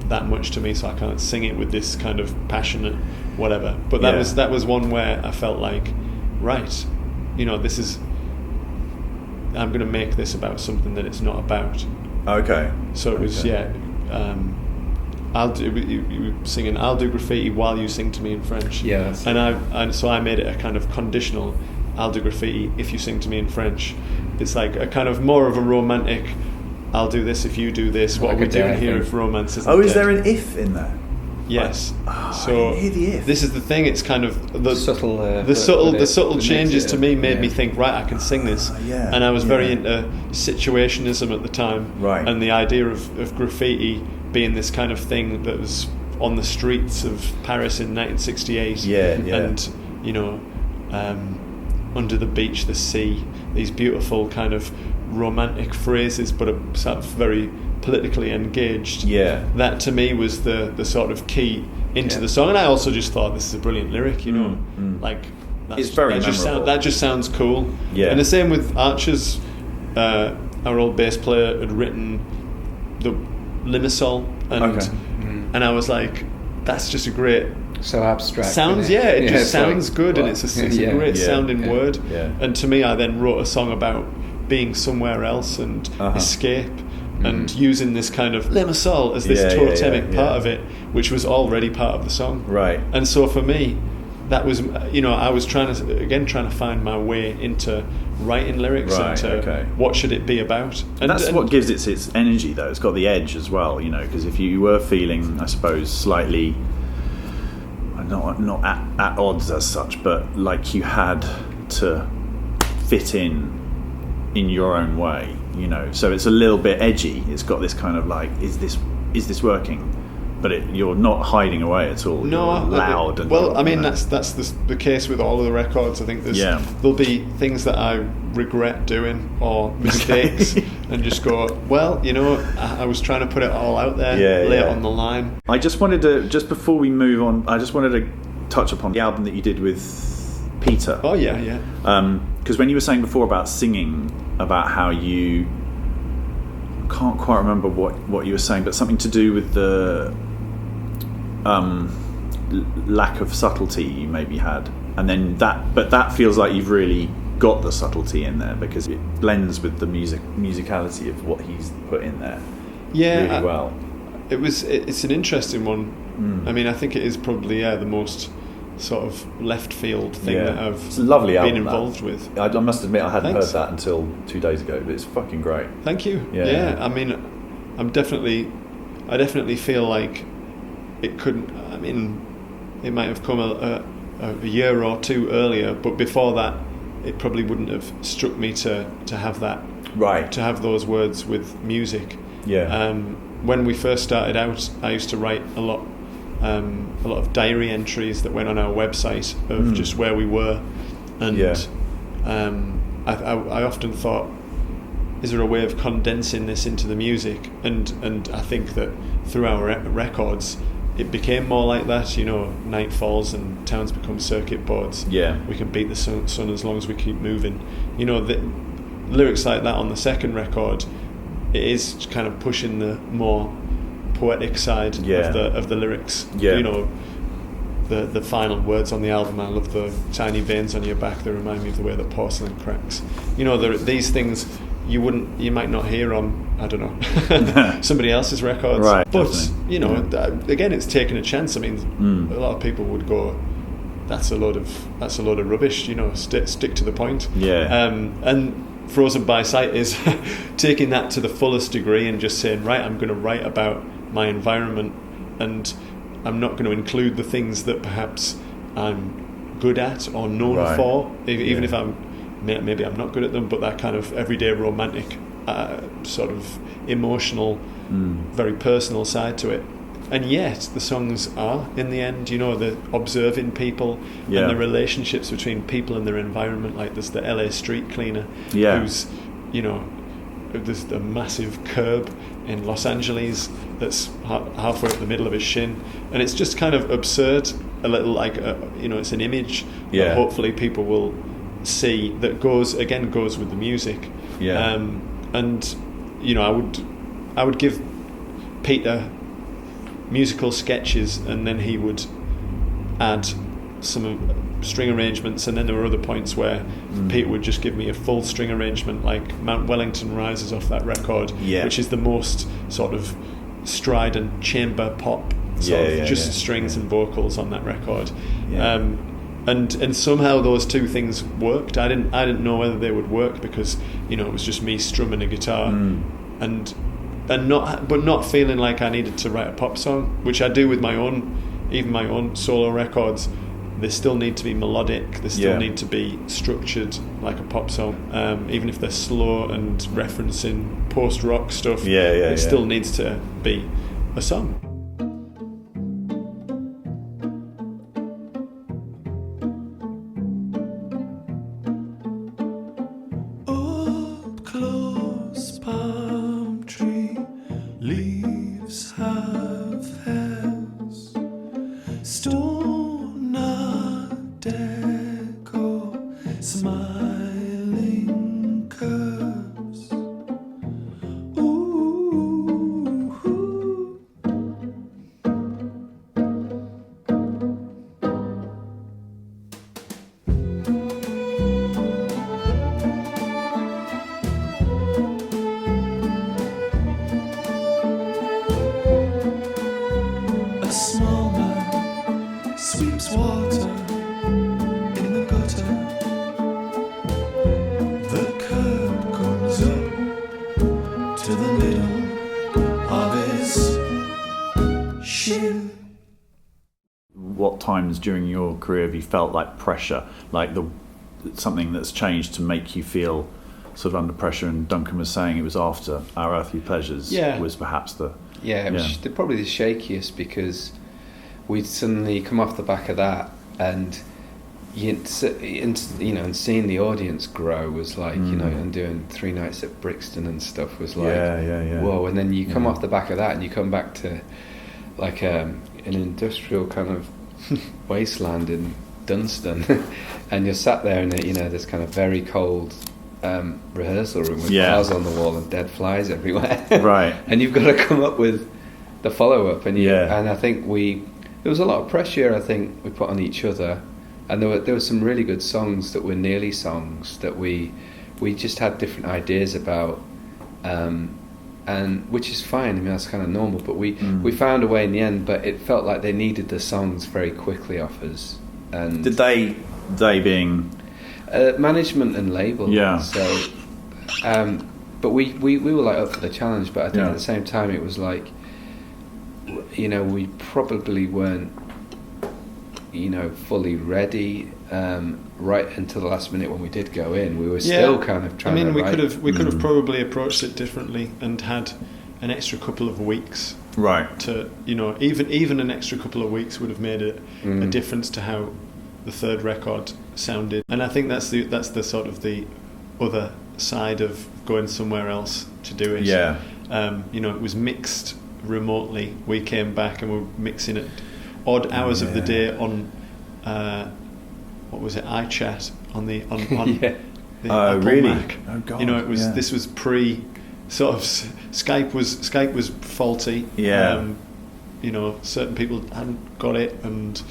that much to me, so I can't sing it with this kind of passionate whatever. But that was one where I felt like, right, this is, I'm going to make this about something that it's not about. Okay. So it was you were singing I'll do graffiti while you sing to me in French. Yeah. So I made it a kind of conditional. I'll do graffiti if you sing to me in French. It's like a kind of more of a romantic, I'll do this if you do this. What Like are we a doing dare here thing. if romance isn't Oh, is dead? there an if in there? Yes. I So didn't hear the if. this is the thing. It's kind of the Subtle, the subtle that changes makes it, to me made yeah. me think, right, I can sing this. Yeah, And I was very yeah. into situationism at the time. Right. And the idea of graffiti being this kind of thing that was on the streets of Paris in 1968. Yeah, yeah. And, you know, under the beach, the sea, these beautiful kind of romantic phrases, but are sort of very politically engaged. Yeah. That to me was the sort of key into Yeah. the song, and I also just thought this is a brilliant lyric, you know, like It's very memorable. that just sounds cool. Yeah. And the same with Archers. Our old bass player had written the Limassol, and Okay. and I was like, that's just a great So abstract. sounds. isn't Yeah, it just it's sounds like, good, and what? it's a Yeah. great Yeah. sounding Yeah. word. Yeah. And to me, I then wrote a song about being somewhere else and escape, and using this kind of Limassol as this Yeah, yeah, totemic yeah, part yeah. of it, which was already part of the song. Right. And so for me, that was, you know, I was trying to find my way into writing lyrics Right, and to okay. what should it be about. And that's what gives it its energy, though. It's got the edge as well, you know, because if you were feeling, I suppose, slightly not at odds as such, but like you had to fit in your own way, you know. So it's a little bit edgy. It's got this kind of like, is this working? But you're not hiding away at all. No, you're loud. And well, I mean, you know. that's the case with all of the records. I think there'll be things that I regret doing or mistakes, and just go, well, you know, I was trying to put it all out there, lay it on the line. I just wanted to, just before we move on, I just wanted to touch upon the album that you did with Peter. Oh yeah. Because when you were saying before about singing, about how you, I can't quite remember what you were saying, but something to do with the lack of subtlety you maybe had, and then that feels like you've really got the subtlety in there because it blends with the musicality of what he's put in there really well. It's an interesting one. I mean, I think it is probably the most sort of left field thing that I've it's a lovely been album, involved with. I must admit I hadn't Thanks. heard that until 2 days ago, but it's fucking great. Thank you. Yeah. I mean, I definitely feel like it couldn't. I mean, it might have come a year or two earlier, but before that, it probably wouldn't have struck me to have that. Right. To have those words with music. Yeah. When we first started out, I used to write a lot of diary entries that went on our website of just where we were, and I often thought, is there a way of condensing this into the music? And I think that through our records, it became more like that. You know, night falls and towns become circuit boards. Yeah. We can beat the sun as long as we keep moving. You know, the lyrics like that on the second record, it is kind of pushing the more poetic side of the lyrics. Yeah. You know, the final words on the album, I love the tiny veins on your back that remind me of the way that porcelain cracks. You know, there are these things you might not hear on, I don't know, somebody else's records. Right, but definitely. you know, again, it's taking a chance. I mean, a lot of people would go, that's a load of rubbish. You know, stick to the point. Yeah. And Frozen by Sight is taking that to the fullest degree and just saying, right, I'm going to write about my environment, and I'm not going to include the things that perhaps I'm good at or known for, even if maybe I'm not good at them, but that kind of everyday romantic sort of emotional, very personal side to it. And yet the songs are, in the end, you know, the observing people and the relationships between people and their environment. Like there's the LA street cleaner who's, you know, there's the massive curb in Los Angeles that's halfway up the middle of his shin, and it's just kind of absurd, a little like you know, it's an image that hopefully people will see that goes with the music. And you know, I would give Peter musical sketches, and then he would add some string arrangements, and then there were other points where Peter would just give me a full string arrangement, like Mount Wellington Rises off that record, which is the most sort of strident chamber pop strings and vocals on that record. And somehow those two things worked. I didn't know whether they would work, because, you know, it was just me strumming a guitar, and not feeling like I needed to write a pop song, which I do with my own solo records. They still need to be melodic. They still need to be structured like a pop song, even if they're slow and referencing post-rock stuff. It still needs to be a song. Up close, palm tree, leaves half hairs, stone art deco, smiling curves. Ooh. A small man sweeps water in the gutter. The curb comes up to the middle of his shin. What times during your career have you felt like pressure, like something that's changed to make you feel sort of under pressure? And Duncan was saying it was after Our Earthly Pleasures was perhaps the... Yeah, it was probably the shakiest, because we'd suddenly come off the back of that, and and seeing the audience grow was like, and doing 3 nights at Brixton and stuff was like, whoa. And then you come off the back of that, and you come back to like an industrial kind of wasteland in Dunstan, and you're sat there in this kind of very cold rehearsal room with bars on the wall and dead flies everywhere, right? And you've got to come up with the follow-up, and I think there was a lot of pressure, I think, we put on each other, and there were some really good songs that were nearly songs that we just had different ideas about, and which is fine. I mean, that's kind of normal, but we found a way in the end. But it felt like they needed the songs very quickly off us. And did they being management and label? Yeah. So, but we were like up for the challenge. But I think at the same time, it was like, we probably weren't, fully ready. Right until the last minute when we did go in, we were still kind of trying. I mean, we could have probably approached it differently and had an extra couple of weeks. Right. To even an extra couple of weeks would have made a difference to how the third record sounded. And I think that's the sort of the other side of going somewhere else to do it. Yeah. It was mixed remotely. We came back and were mixing at odd hours of the day on. What was it? iChat on the Apple really? Mac. Oh God! It was this was pre sort of Skype was faulty. Yeah. Certain people hadn't got it, and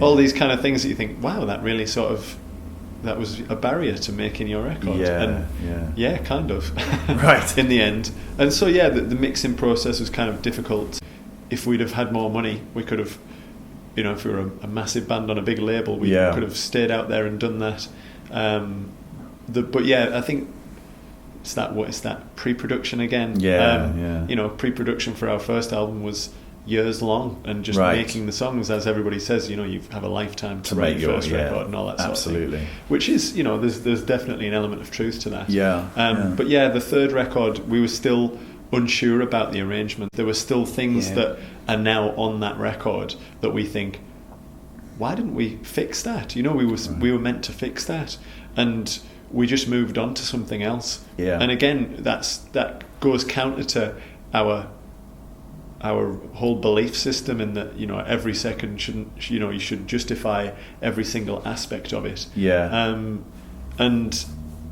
all these kind of things that you think, wow, that really that was a barrier to making your record. Kind of. Right. In the end, and so the mixing process was kind of difficult. If we'd have had more money, we could have. If we were a massive band on a big label, we could have stayed out there and done that. I think it's that pre-production again. Pre-production for our first album was years long, and just making the songs, as everybody says, you have a lifetime to write your first record and all that sort of thing. Which is, there's definitely an element of truth to that. But the third record, we were still unsure about the arrangement. There were still things that are now on that record that we think, why didn't we fix that? We were meant to fix that, and we just moved on to something else. And again, that goes counter to our whole belief system in that every second shouldn't you should justify every single aspect of it.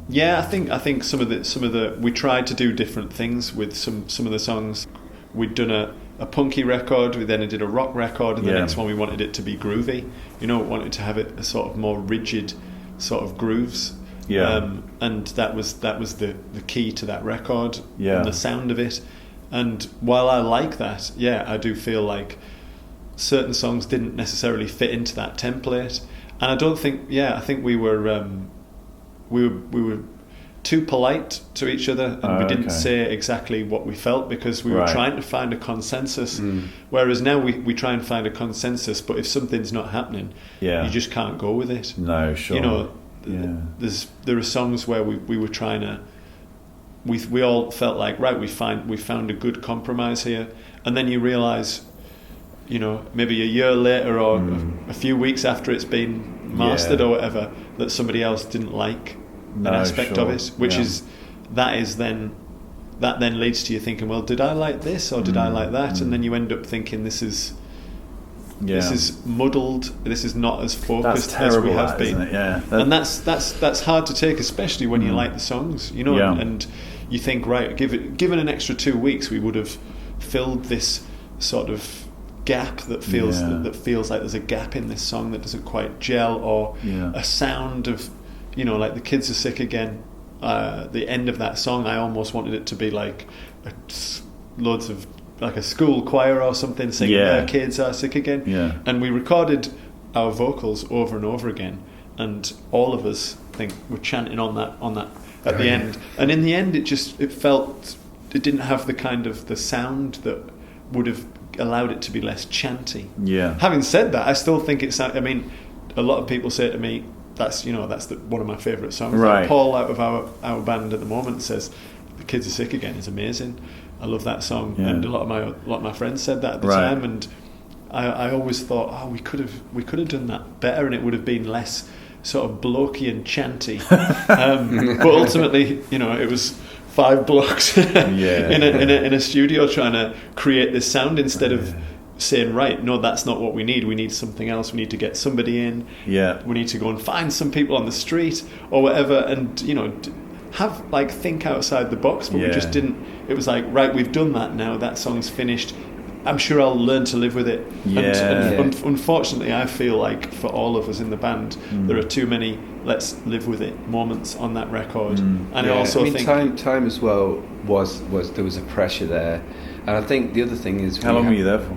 I think some of the we tried to do different things with some of the songs. We'd done a punky record, we then did a rock record, and the next one we wanted it to be groovy. Wanted to have it a sort of more rigid sort of grooves. And that was the key to that record and the sound of it. And while I like that, I do feel like certain songs didn't necessarily fit into that template. And I don't think, I think we were too polite to each other, and we didn't say exactly what we felt because we were trying to find a consensus. Whereas now we try and find a consensus, but if something's not happening, you just can't go with it. No, sure. You know, there are songs where we were trying to. We all felt like we found a good compromise here, and then you realise, you know, maybe a year later or a few weeks after it's been mastered or whatever, that somebody else didn't like an aspect of it, which is then leads to you thinking, well, did I like this or did I like that? And then you end up thinking this is muddled, this is not as focused as we have been. Isn't it? Yeah. And that's hard to take, especially when you like the songs, you know, and you think, given an extra 2 weeks, we would have filled this sort of gap that feels like there's a gap in this song that doesn't quite gel, or a sound of, you know, like The Kids Are Sick Again. The end of that song, I almost wanted it to be like loads of like a school choir or something singing "Their kids are sick again." And we recorded our vocals over and over again, and all of us were chanting on that at the end. And in the end, it didn't have the kind of the sound that would have allowed it to be less chanty. Having said that, I still think I mean, a lot of people say to me, that's one of my favourite songs. Like Paul out of our band at the moment says "The Kids Are Sick Again" is amazing. I love that song, and a lot of my friends said that at the time, and I always thought, we could have done that better, and it would have been less sort of blokey and chanty. But ultimately, you know, it was 5 blocks in a studio trying to create this sound instead of saying, no, that's not what we need something else, we need to get somebody in, we need to go and find some people on the street or whatever, and, you know, think outside the box. But we just didn't. It was like, we've done that now, that song's finished, I'm sure I'll learn to live with it. Unfortunately, I feel like for all of us in the band, there are too many let's live with it moments on that record. And I also think time as well was there was a pressure there, and I think the other thing is, how long were you there for?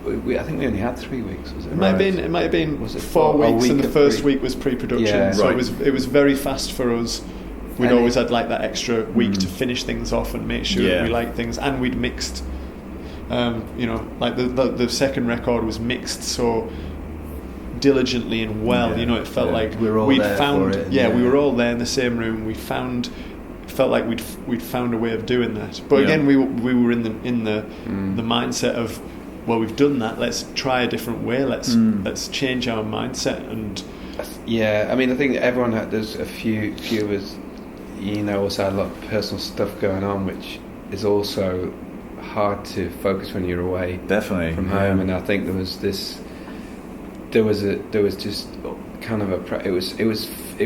I think we only had 3 weeks. Was it? It might have been was it 4 weeks, and the first week was pre-production. So it was very fast for us. We'd always had like that extra week to finish things off and make sure that we liked things, and we'd mixed. You know, like the second record was mixed so diligently and well. You know, it felt like we were all there found. For it, we were all there in the same room. Felt like we'd found a way of doing that. But again, we were in the mindset of, well, we've done that. Let's try a different way. Let's change our mindset. And I mean, I think everyone there's a few of us, you know, also had a lot of personal stuff going on, which is also hard to focus when you're away from home. And I think there was just kind of it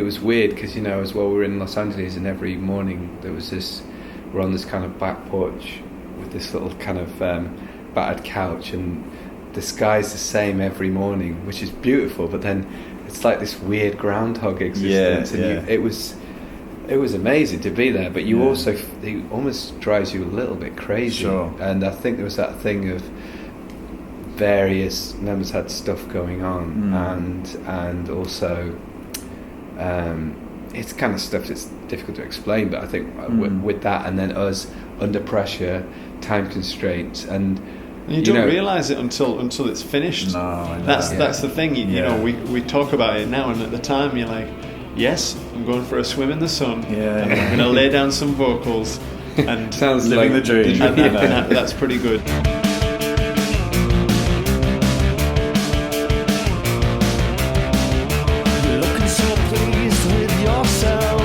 was weird because, you know, as well, we were in Los Angeles, and every morning we're on this kind of back porch with this little kind of battered couch, and the sky's the same every morning, which is beautiful, but then it's like this weird groundhog existence. It was amazing to be there, but you also, it almost drives you a little bit crazy. Sure. And I think there was that thing of various members had stuff going on, and also it's kind of stuff that's difficult to explain. But I think with that, and then us under pressure, time constraints, and you don't realise it until it's finished. No, I know. That's the thing. You know, we talk about it now, and at the time you're like, yes, I'm going for a swim in the sun. And I'm going to lay down some vocals and sounds living the dream. And that's pretty good. You're looking so pleased with yourself.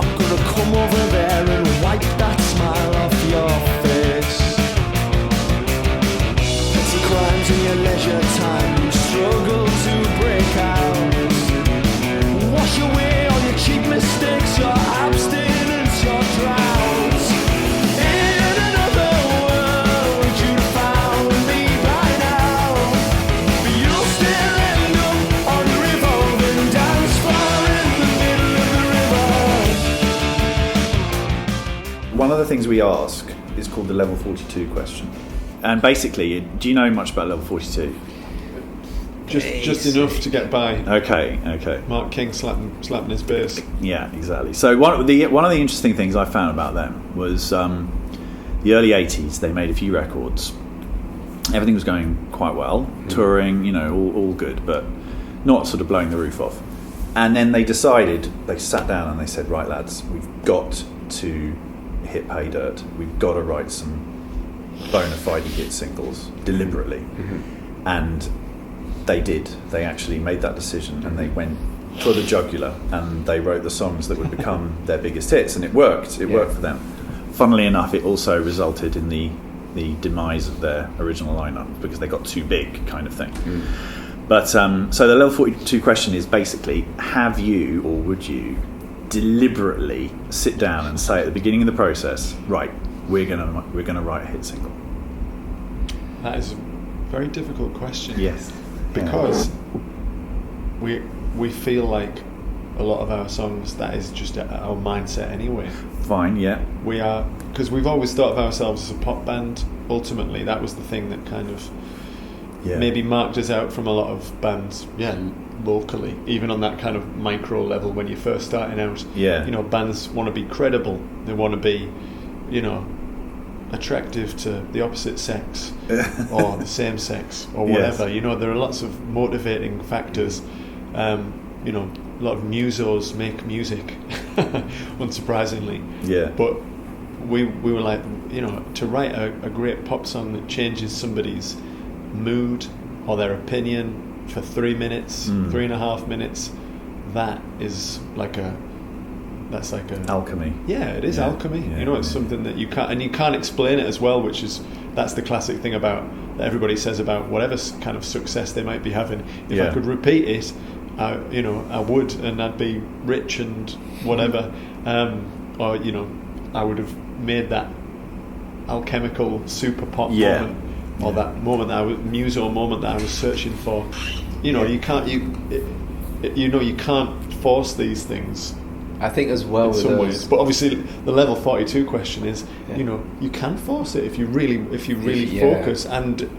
I'm gonna come over there and wipe that smile off your face. Petty crimes in your leisure time, you struggle to break out. Wash away all your cheap mistakes, your abstinence, your drought. In another world, you'd have found me by now. But you'll still end up on the revolving dance floor in the middle of the river. One of the things we ask is called the level 42 question. And basically, do you know much about level 42? just enough to get by. Okay. Mark King slapping his bass. Yeah, exactly. So one of the interesting things I found about them was the early 80s. They made a few records. Everything was going quite well. Touring, all good, but not sort of blowing the roof off. And then they sat down and they said, right, lads, we've got to hit pay dirt. We've got to write some bona fide hit singles deliberately. And they did. They actually made that decision, and they went for the jugular, and they wrote the songs that would become their biggest hits, and it worked. It worked for them. Funnily enough, it also resulted in the demise of their original lineup because they got too big, kind of thing. But so the level 42 question is basically: have you, or would you, deliberately sit down and say at the beginning of the process, right, we're gonna write a hit single? That is a very difficult question. Yes. Because we feel like a lot of our songs, that is just our mindset anyway. Fine, yeah. We are, because we've always thought of ourselves as a pop band. Ultimately, that was the thing that kind of maybe marked us out from a lot of bands, locally, even on that kind of micro level when you're first starting out. Yeah. Bands want to be credible. They want to be, attractive to the opposite sex or the same sex or whatever. There are lots of motivating factors. A lot of musos make music, unsurprisingly. Yeah. But we were like, to write a great pop song that changes somebody's mood or their opinion for 3 minutes, 3.5 minutes, that's like alchemy. Yeah, it is alchemy. It's something that you can't explain it as well, that's the classic thing that everybody says about whatever kind of success they might be having. If I could repeat it, I would, and I'd be rich and whatever. Or I would have made that alchemical super pop moment, or that moment muso moment that I was searching for. You can't you can't force these things. I think as well in some ways, but obviously the level 42 question is, you can force it if you really focus and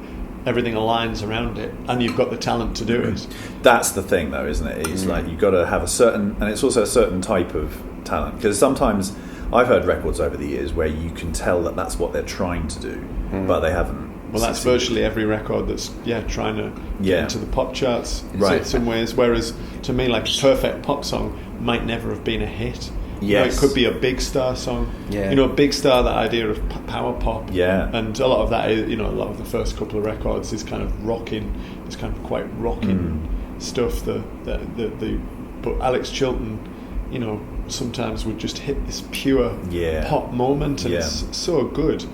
everything aligns around it, and you've got the talent to do it. That's the thing, though, isn't it? It's like you've got to have a certain, and it's also a certain type of talent. Because sometimes I've heard records over the years where you can tell that that's what they're trying to do, but they haven't. Well, that's virtually every record that's trying to get into the pop charts in some ways. Whereas to me, like a perfect pop song might never have been a hit. Yes. It could be a Big Star song. Yeah. Big Star, that idea of power pop. Yeah. And a lot of that is, a lot of the first couple of records is kind of rocking. It's kind of quite rocking stuff. But Alex Chilton, sometimes would just hit this pure pop moment, and it's so good.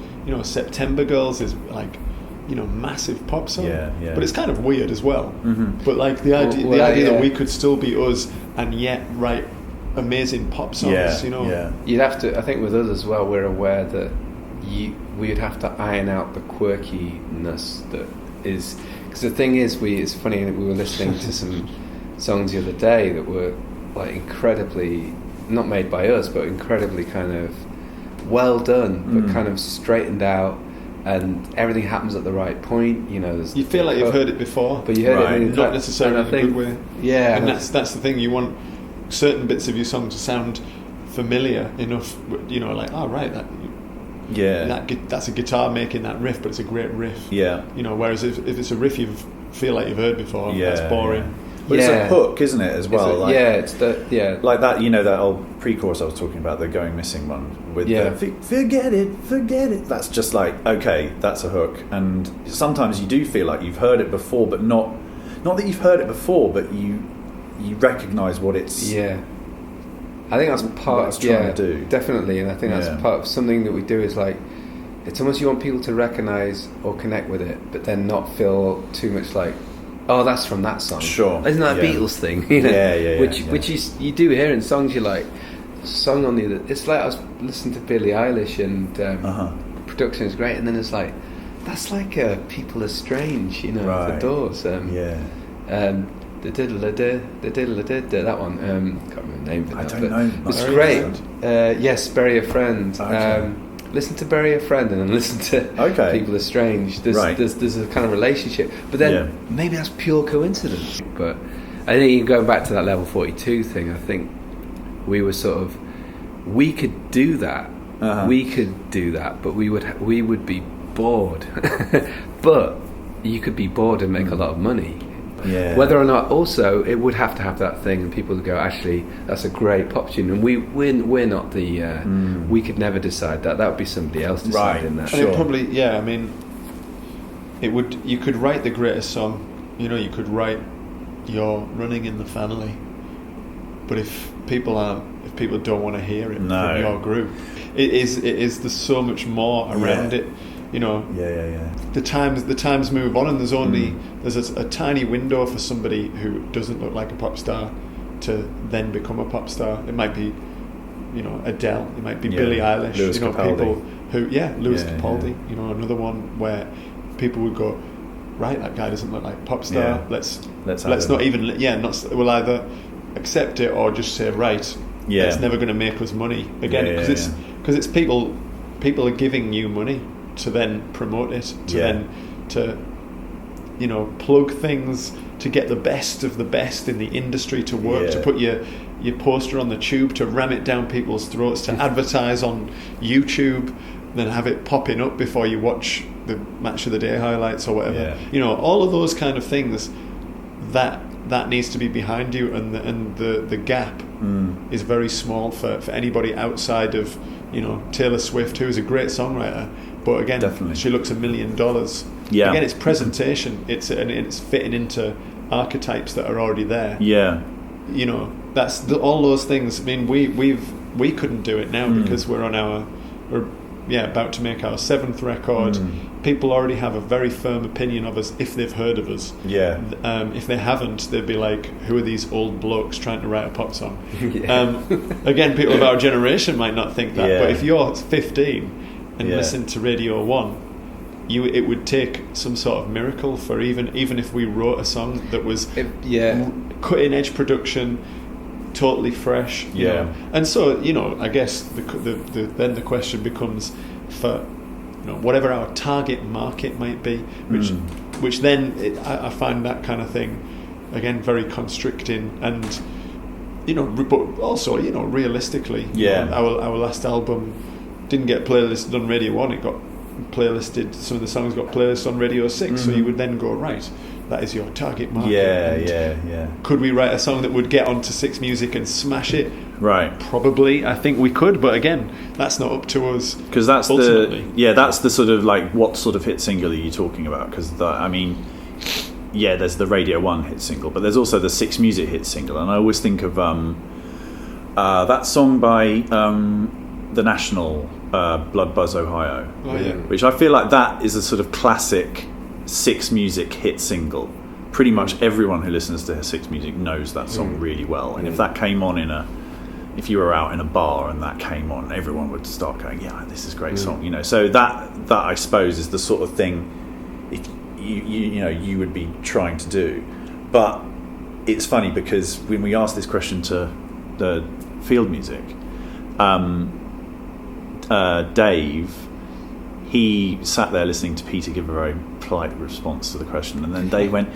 September Girls is like, massive pop song. But it's kind of weird as well. But like the idea that we could still be us and yet write amazing pop songs. You'd have to. I think with us as well, we're aware that we'd have to iron out the quirkiness that is. Because the thing is, it's funny. We were listening to some songs the other day that were like incredibly not made by us, but incredibly kind of well done, but kind of straightened out. And everything happens at the right point. You feel like you've heard it before, but you heard it not necessarily in a good way. Yeah, and that's the thing. You want certain bits of your song to sound familiar enough. Like right, that's a guitar making that riff, but it's a great riff. Yeah, whereas if it's a riff you feel like you've heard before, that's boring. Yeah. But it's a hook, isn't it, as well? Like that. That old pre-chorus I was talking about, the Going Missing one with the forget it. That's just like, okay, that's a hook. And sometimes you do feel like you've heard it before, but not that you've heard it before, but you recognise what it's. Yeah, I think that's part of trying to do. Definitely, and I think that's part of something that we do is like, it's almost you want people to recognise or connect with it, but then not feel too much like, oh, that's from that song. Sure. Isn't that a Beatles thing? Which you do hear in songs. You're like, song on the other. It's like I was listening to Billie Eilish and production is great, and then it's like, that's like People Are Strange, the Doors. The diddle-a-did, that one. Can't remember the name of it. I don't know. It's great. Yes, Bury a Friend. Okay. listen to Bury a Friend and then listen to People Are Strange. There's a kind of relationship, but then maybe that's pure coincidence. But I think going back to that Level 42 thing, I think we were sort of, we could do that, but we would be bored. But you could be bored and make a lot of money. Yeah. Whether or not, also, it would have to have that thing, and people would go, actually, that's a great pop tune, and we're not the. We could never decide that. That would be somebody else deciding that. And it probably, I mean, it would. You could write the greatest song. You know, you could write You're Running in the Family, but if people don't want to hear it from your group, it is. There's so much more around it. You know, the times move on, and there's a tiny window for somebody who doesn't look like a pop star to then become a pop star. It might be, you know, Adele. It might be Billie Eilish. Lewis you know, Capaldi. people who, Lewis Capaldi. You know, another one where people would go, right, that guy doesn't look like a pop star. Yeah. Let's have not him. even we'll either accept it or just say, right, it's never going to make us money again, because it's people are giving you money to then promote it, to you know, plug things, to get the best of the best in the industry to work, to put your poster on the tube, to ram it down people's throats, to advertise on YouTube, then have it popping up before you watch the Match of the Day highlights or whatever. You know, all of those kind of things, that needs to be behind you, and the gap is very small for anybody outside of, you know, Taylor Swift, who is a great songwriter. But again, she looks $1 million. Yeah. Again, it's presentation. It's fitting into archetypes that are already there. Yeah. You know, that's all those things. I mean, we couldn't do it now because we're about to make our 7th record. People already have a very firm opinion of us if they've heard of us. Yeah. If they haven't, they'd be like, who are these old blokes trying to write a pop song? Again, people of our generation might not think that, but if you're 15 and listen to Radio 1, it would take some sort of miracle for even if we wrote a song that was cutting edge production, totally fresh, you know. And so, you know, I guess then the question becomes, for, you know, whatever our target market might be, which then I find that kind of thing again very constricting, and, you know, but also, you know, realistically, you know, our last album didn't get playlisted on Radio 1, it got playlisted, some of the songs got playlisted on Radio 6, so you would then go, right, that is your target market. Could we write a song that would get onto 6 Music and smash it? Right. Probably, I think we could, but again, that's not up to us. Because that's ultimately. That's the sort of, like, what sort of hit single are you talking about? Because, I mean, there's the Radio 1 hit single, but there's also the 6 Music hit single, and I always think of that song by The National, Blood Buzz Ohio, which I feel like that is a sort of classic 6 Music hit single. Pretty much everyone who listens to 6 Music knows that song really well, and if that came on if you were out in a bar and that came on, everyone would start going, yeah, this is a great song, you know. So that I suppose is the sort of thing if you would be trying to do. But it's funny because when we asked this question to the Field Music, Dave, he sat there listening to Peter give a very polite response to the question, and then Dave went,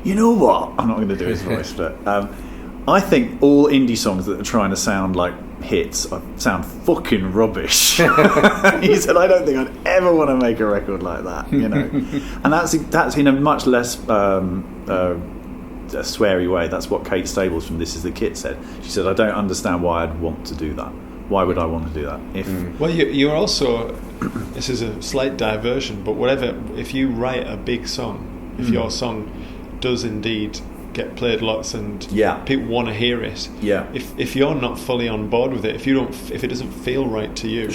you know what, I'm not going to do his voice, but I think all indie songs that are trying to sound like hits sound fucking rubbish. He said, I don't think I'd ever want to make a record like that, you know. And that's in a much less a sweary way. That's what Kate Stables from This Is the Kit said. She said, I don't understand why I'd want to do that. Why would I want to do that? Well, you're also, this is a slight diversion, but if you write a big song, if your song does indeed get played lots and people want to hear it, if you're not fully on board with it, if it doesn't feel right to you,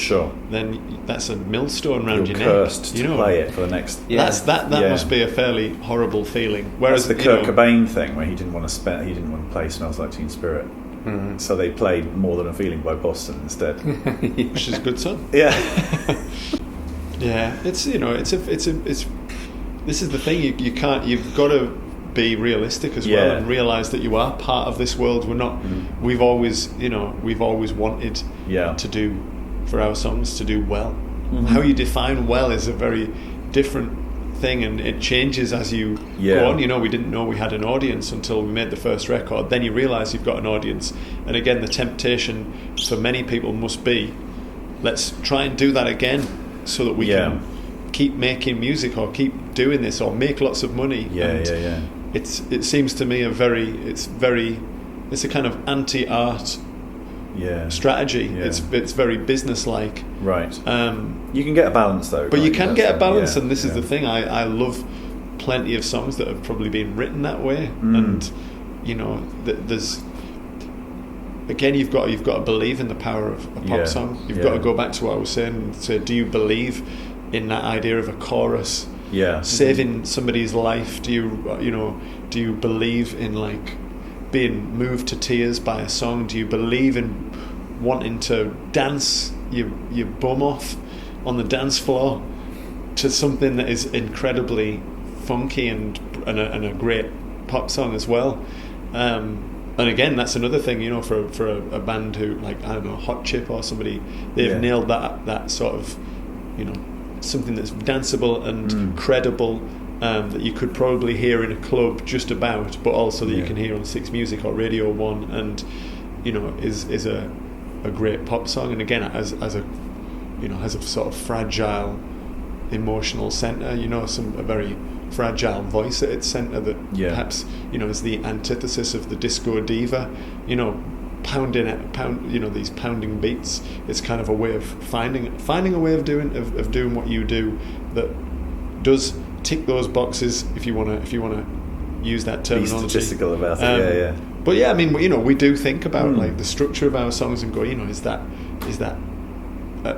then that's a millstone around your neck. You're cursed to play it for the next. That must be a fairly horrible feeling. Whereas that's the Kurt Cobain thing, where he didn't want to play Smells Like Teen Spirit. So they played More Than a Feeling by Boston instead, which is a good song. It's this is the thing, you've got to be realistic as well and realise that you are part of this world. We're not. We've always wanted to do for our songs to do well. how you define well is a very different thing, and it changes as you go on. You know, we didn't know we had an audience until we made the first record. Then you realise you've got an audience, and again, the temptation for many people must be, let's try and do that again, so that we can keep making music or keep doing this or make lots of money. It seems to me it's a kind of anti-art strategy. It's very business-like. Right. You can get a balance though. But you can get a balance, and this is the thing. I love plenty of songs that have probably been written that way, and you know, there's again, you've got to believe in the power of a pop song. You've got to go back to what I was saying and say, do you believe in that idea of a chorus saving somebody's life? Do you believe in like being moved to tears by a song? Do you believe in wanting to dance your bum off on the dance floor to something that is incredibly funky and a great pop song as well? And again, that's another thing, you know, for a band who, like, I don't know, Hot Chip or somebody, they've nailed that sort of, you know, something that's danceable and credible, that you could probably hear in a club just about, but also that you can hear on Six Music or Radio 1, and, you know, is a great pop song. And again, as a, you know, has a sort of fragile emotional centre, you know, a very fragile voice at its centre that perhaps, you know, is the antithesis of the disco diva, you know, you know, these pounding beats. It's kind of a way of finding a way of doing what you do that does tick those boxes, if you want to use that terminology. Be statistical about it. But yeah, I mean, you know, we do think about like the structure of our songs and go, you know, is that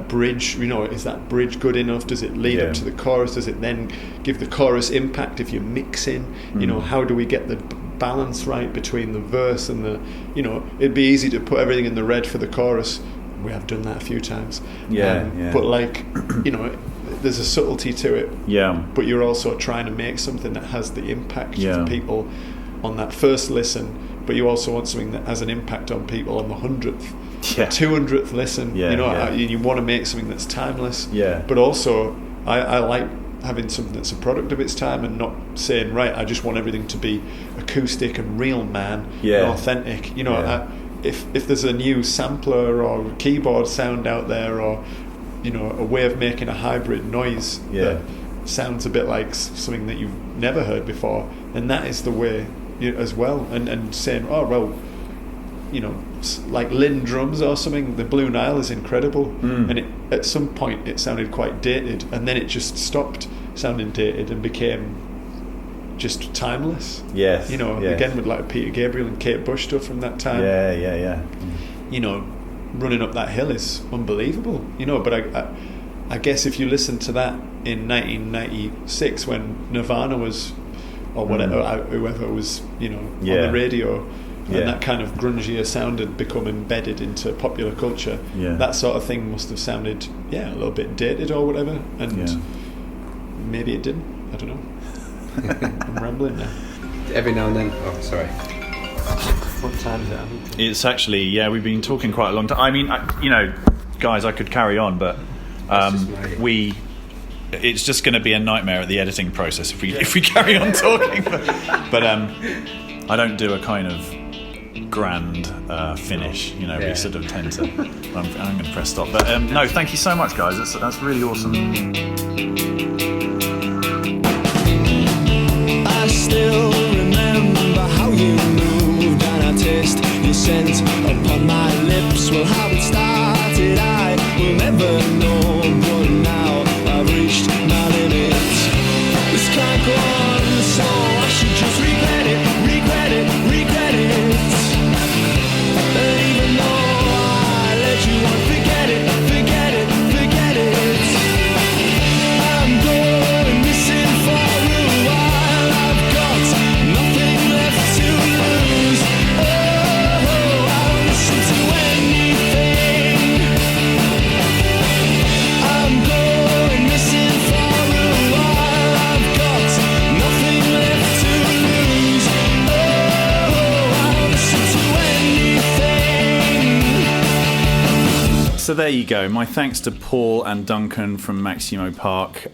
bridge, you know, is that bridge good enough? Does it lead up to the chorus? Does it then give the chorus impact if you're mixing? You know, how do we get the balance right between the verse and the, you know, it'd be easy to put everything in the red for the chorus. We have done that a few times. But like, you know, there's a subtlety to it. But you're also trying to make something that has the impact for people on that first listen, but you also want something that has an impact on people on the 100th, 200th listen. You know, you want to make something that's timeless. But also, I like having something that's a product of its time and not saying, right, I just want everything to be acoustic and real, man, and authentic. You know, if there's a new sampler or keyboard sound out there, or, you know, a way of making a hybrid noise that sounds a bit like something that you've never heard before, then that is the way as well. And saying, oh, well, you know, like Lynn drums or something, the Blue Nile is incredible, and at some point it sounded quite dated, and then it just stopped sounding dated and became just timeless. You know, again with like Peter Gabriel and Kate Bush stuff from that time. You know, Running Up That Hill is unbelievable. You know, but I guess if you listen to that in 1996 when Nirvana was, or whatever, whoever was, you know, on the radio, and that kind of grungier sound had become embedded into popular culture, that sort of thing must have sounded a little bit dated or whatever, and maybe it didn't. I don't know. I'm rambling now. Every now and then. Oh, sorry. What time is it? It's actually, we've been talking quite a long time. I mean, you know, guys, I could carry on, but it's just going to be a nightmare at the editing process if we carry on talking. But I don't do a kind of grand finish. You know, we sort of tend to. I'm going to press stop. But no, thank you so much, guys. That's really awesome. I still remember how you moved, and I taste your scent upon my lips. Well, how it started, I will never know. But now I've reached my limits. This can't go on, so I should just regret it. And even though I let you on, forget it. I'm going there you go. My thanks to Paul and Duncan from MAXÍMO Park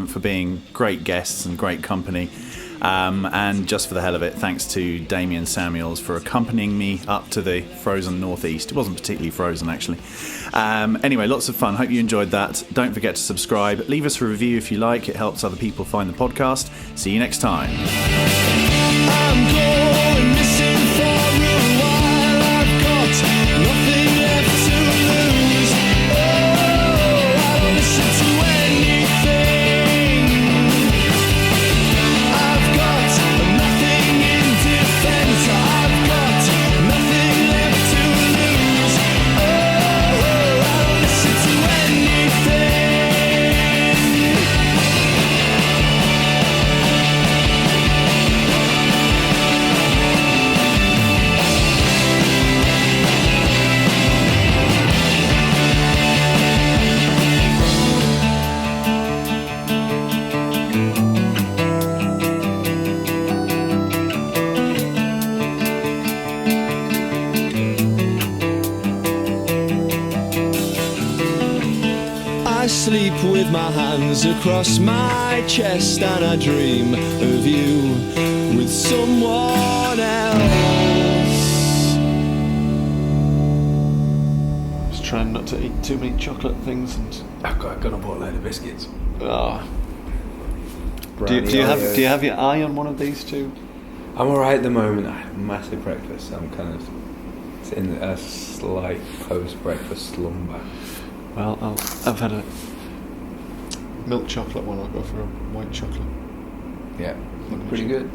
for being great guests and great company. And just for the hell of it, thanks to Damien Samuels for accompanying me up to the frozen northeast. It wasn't particularly frozen, actually. Anyway, lots of fun. Hope you enjoyed that. Don't forget to subscribe. Leave us a review if you like. It helps other people find the podcast. See you next time. I'm going missing for a while. I've got nothing left to lose. Oh, I don't listen to anything. I've got nothing in defense. I've got nothing left to lose. Oh, I don't listen to anything. I sleep with my hands across my chest and I dream of you with someone else. Just trying not to eat too many chocolate things and. I've got a boatload of biscuits. Oh. Do you have your eye on one of these two? I'm alright at the moment. I have massive breakfast. I'm kind of in a slight post-breakfast slumber. Well, I've had a milk chocolate one. I'll go for a white chocolate. Yeah, pretty good.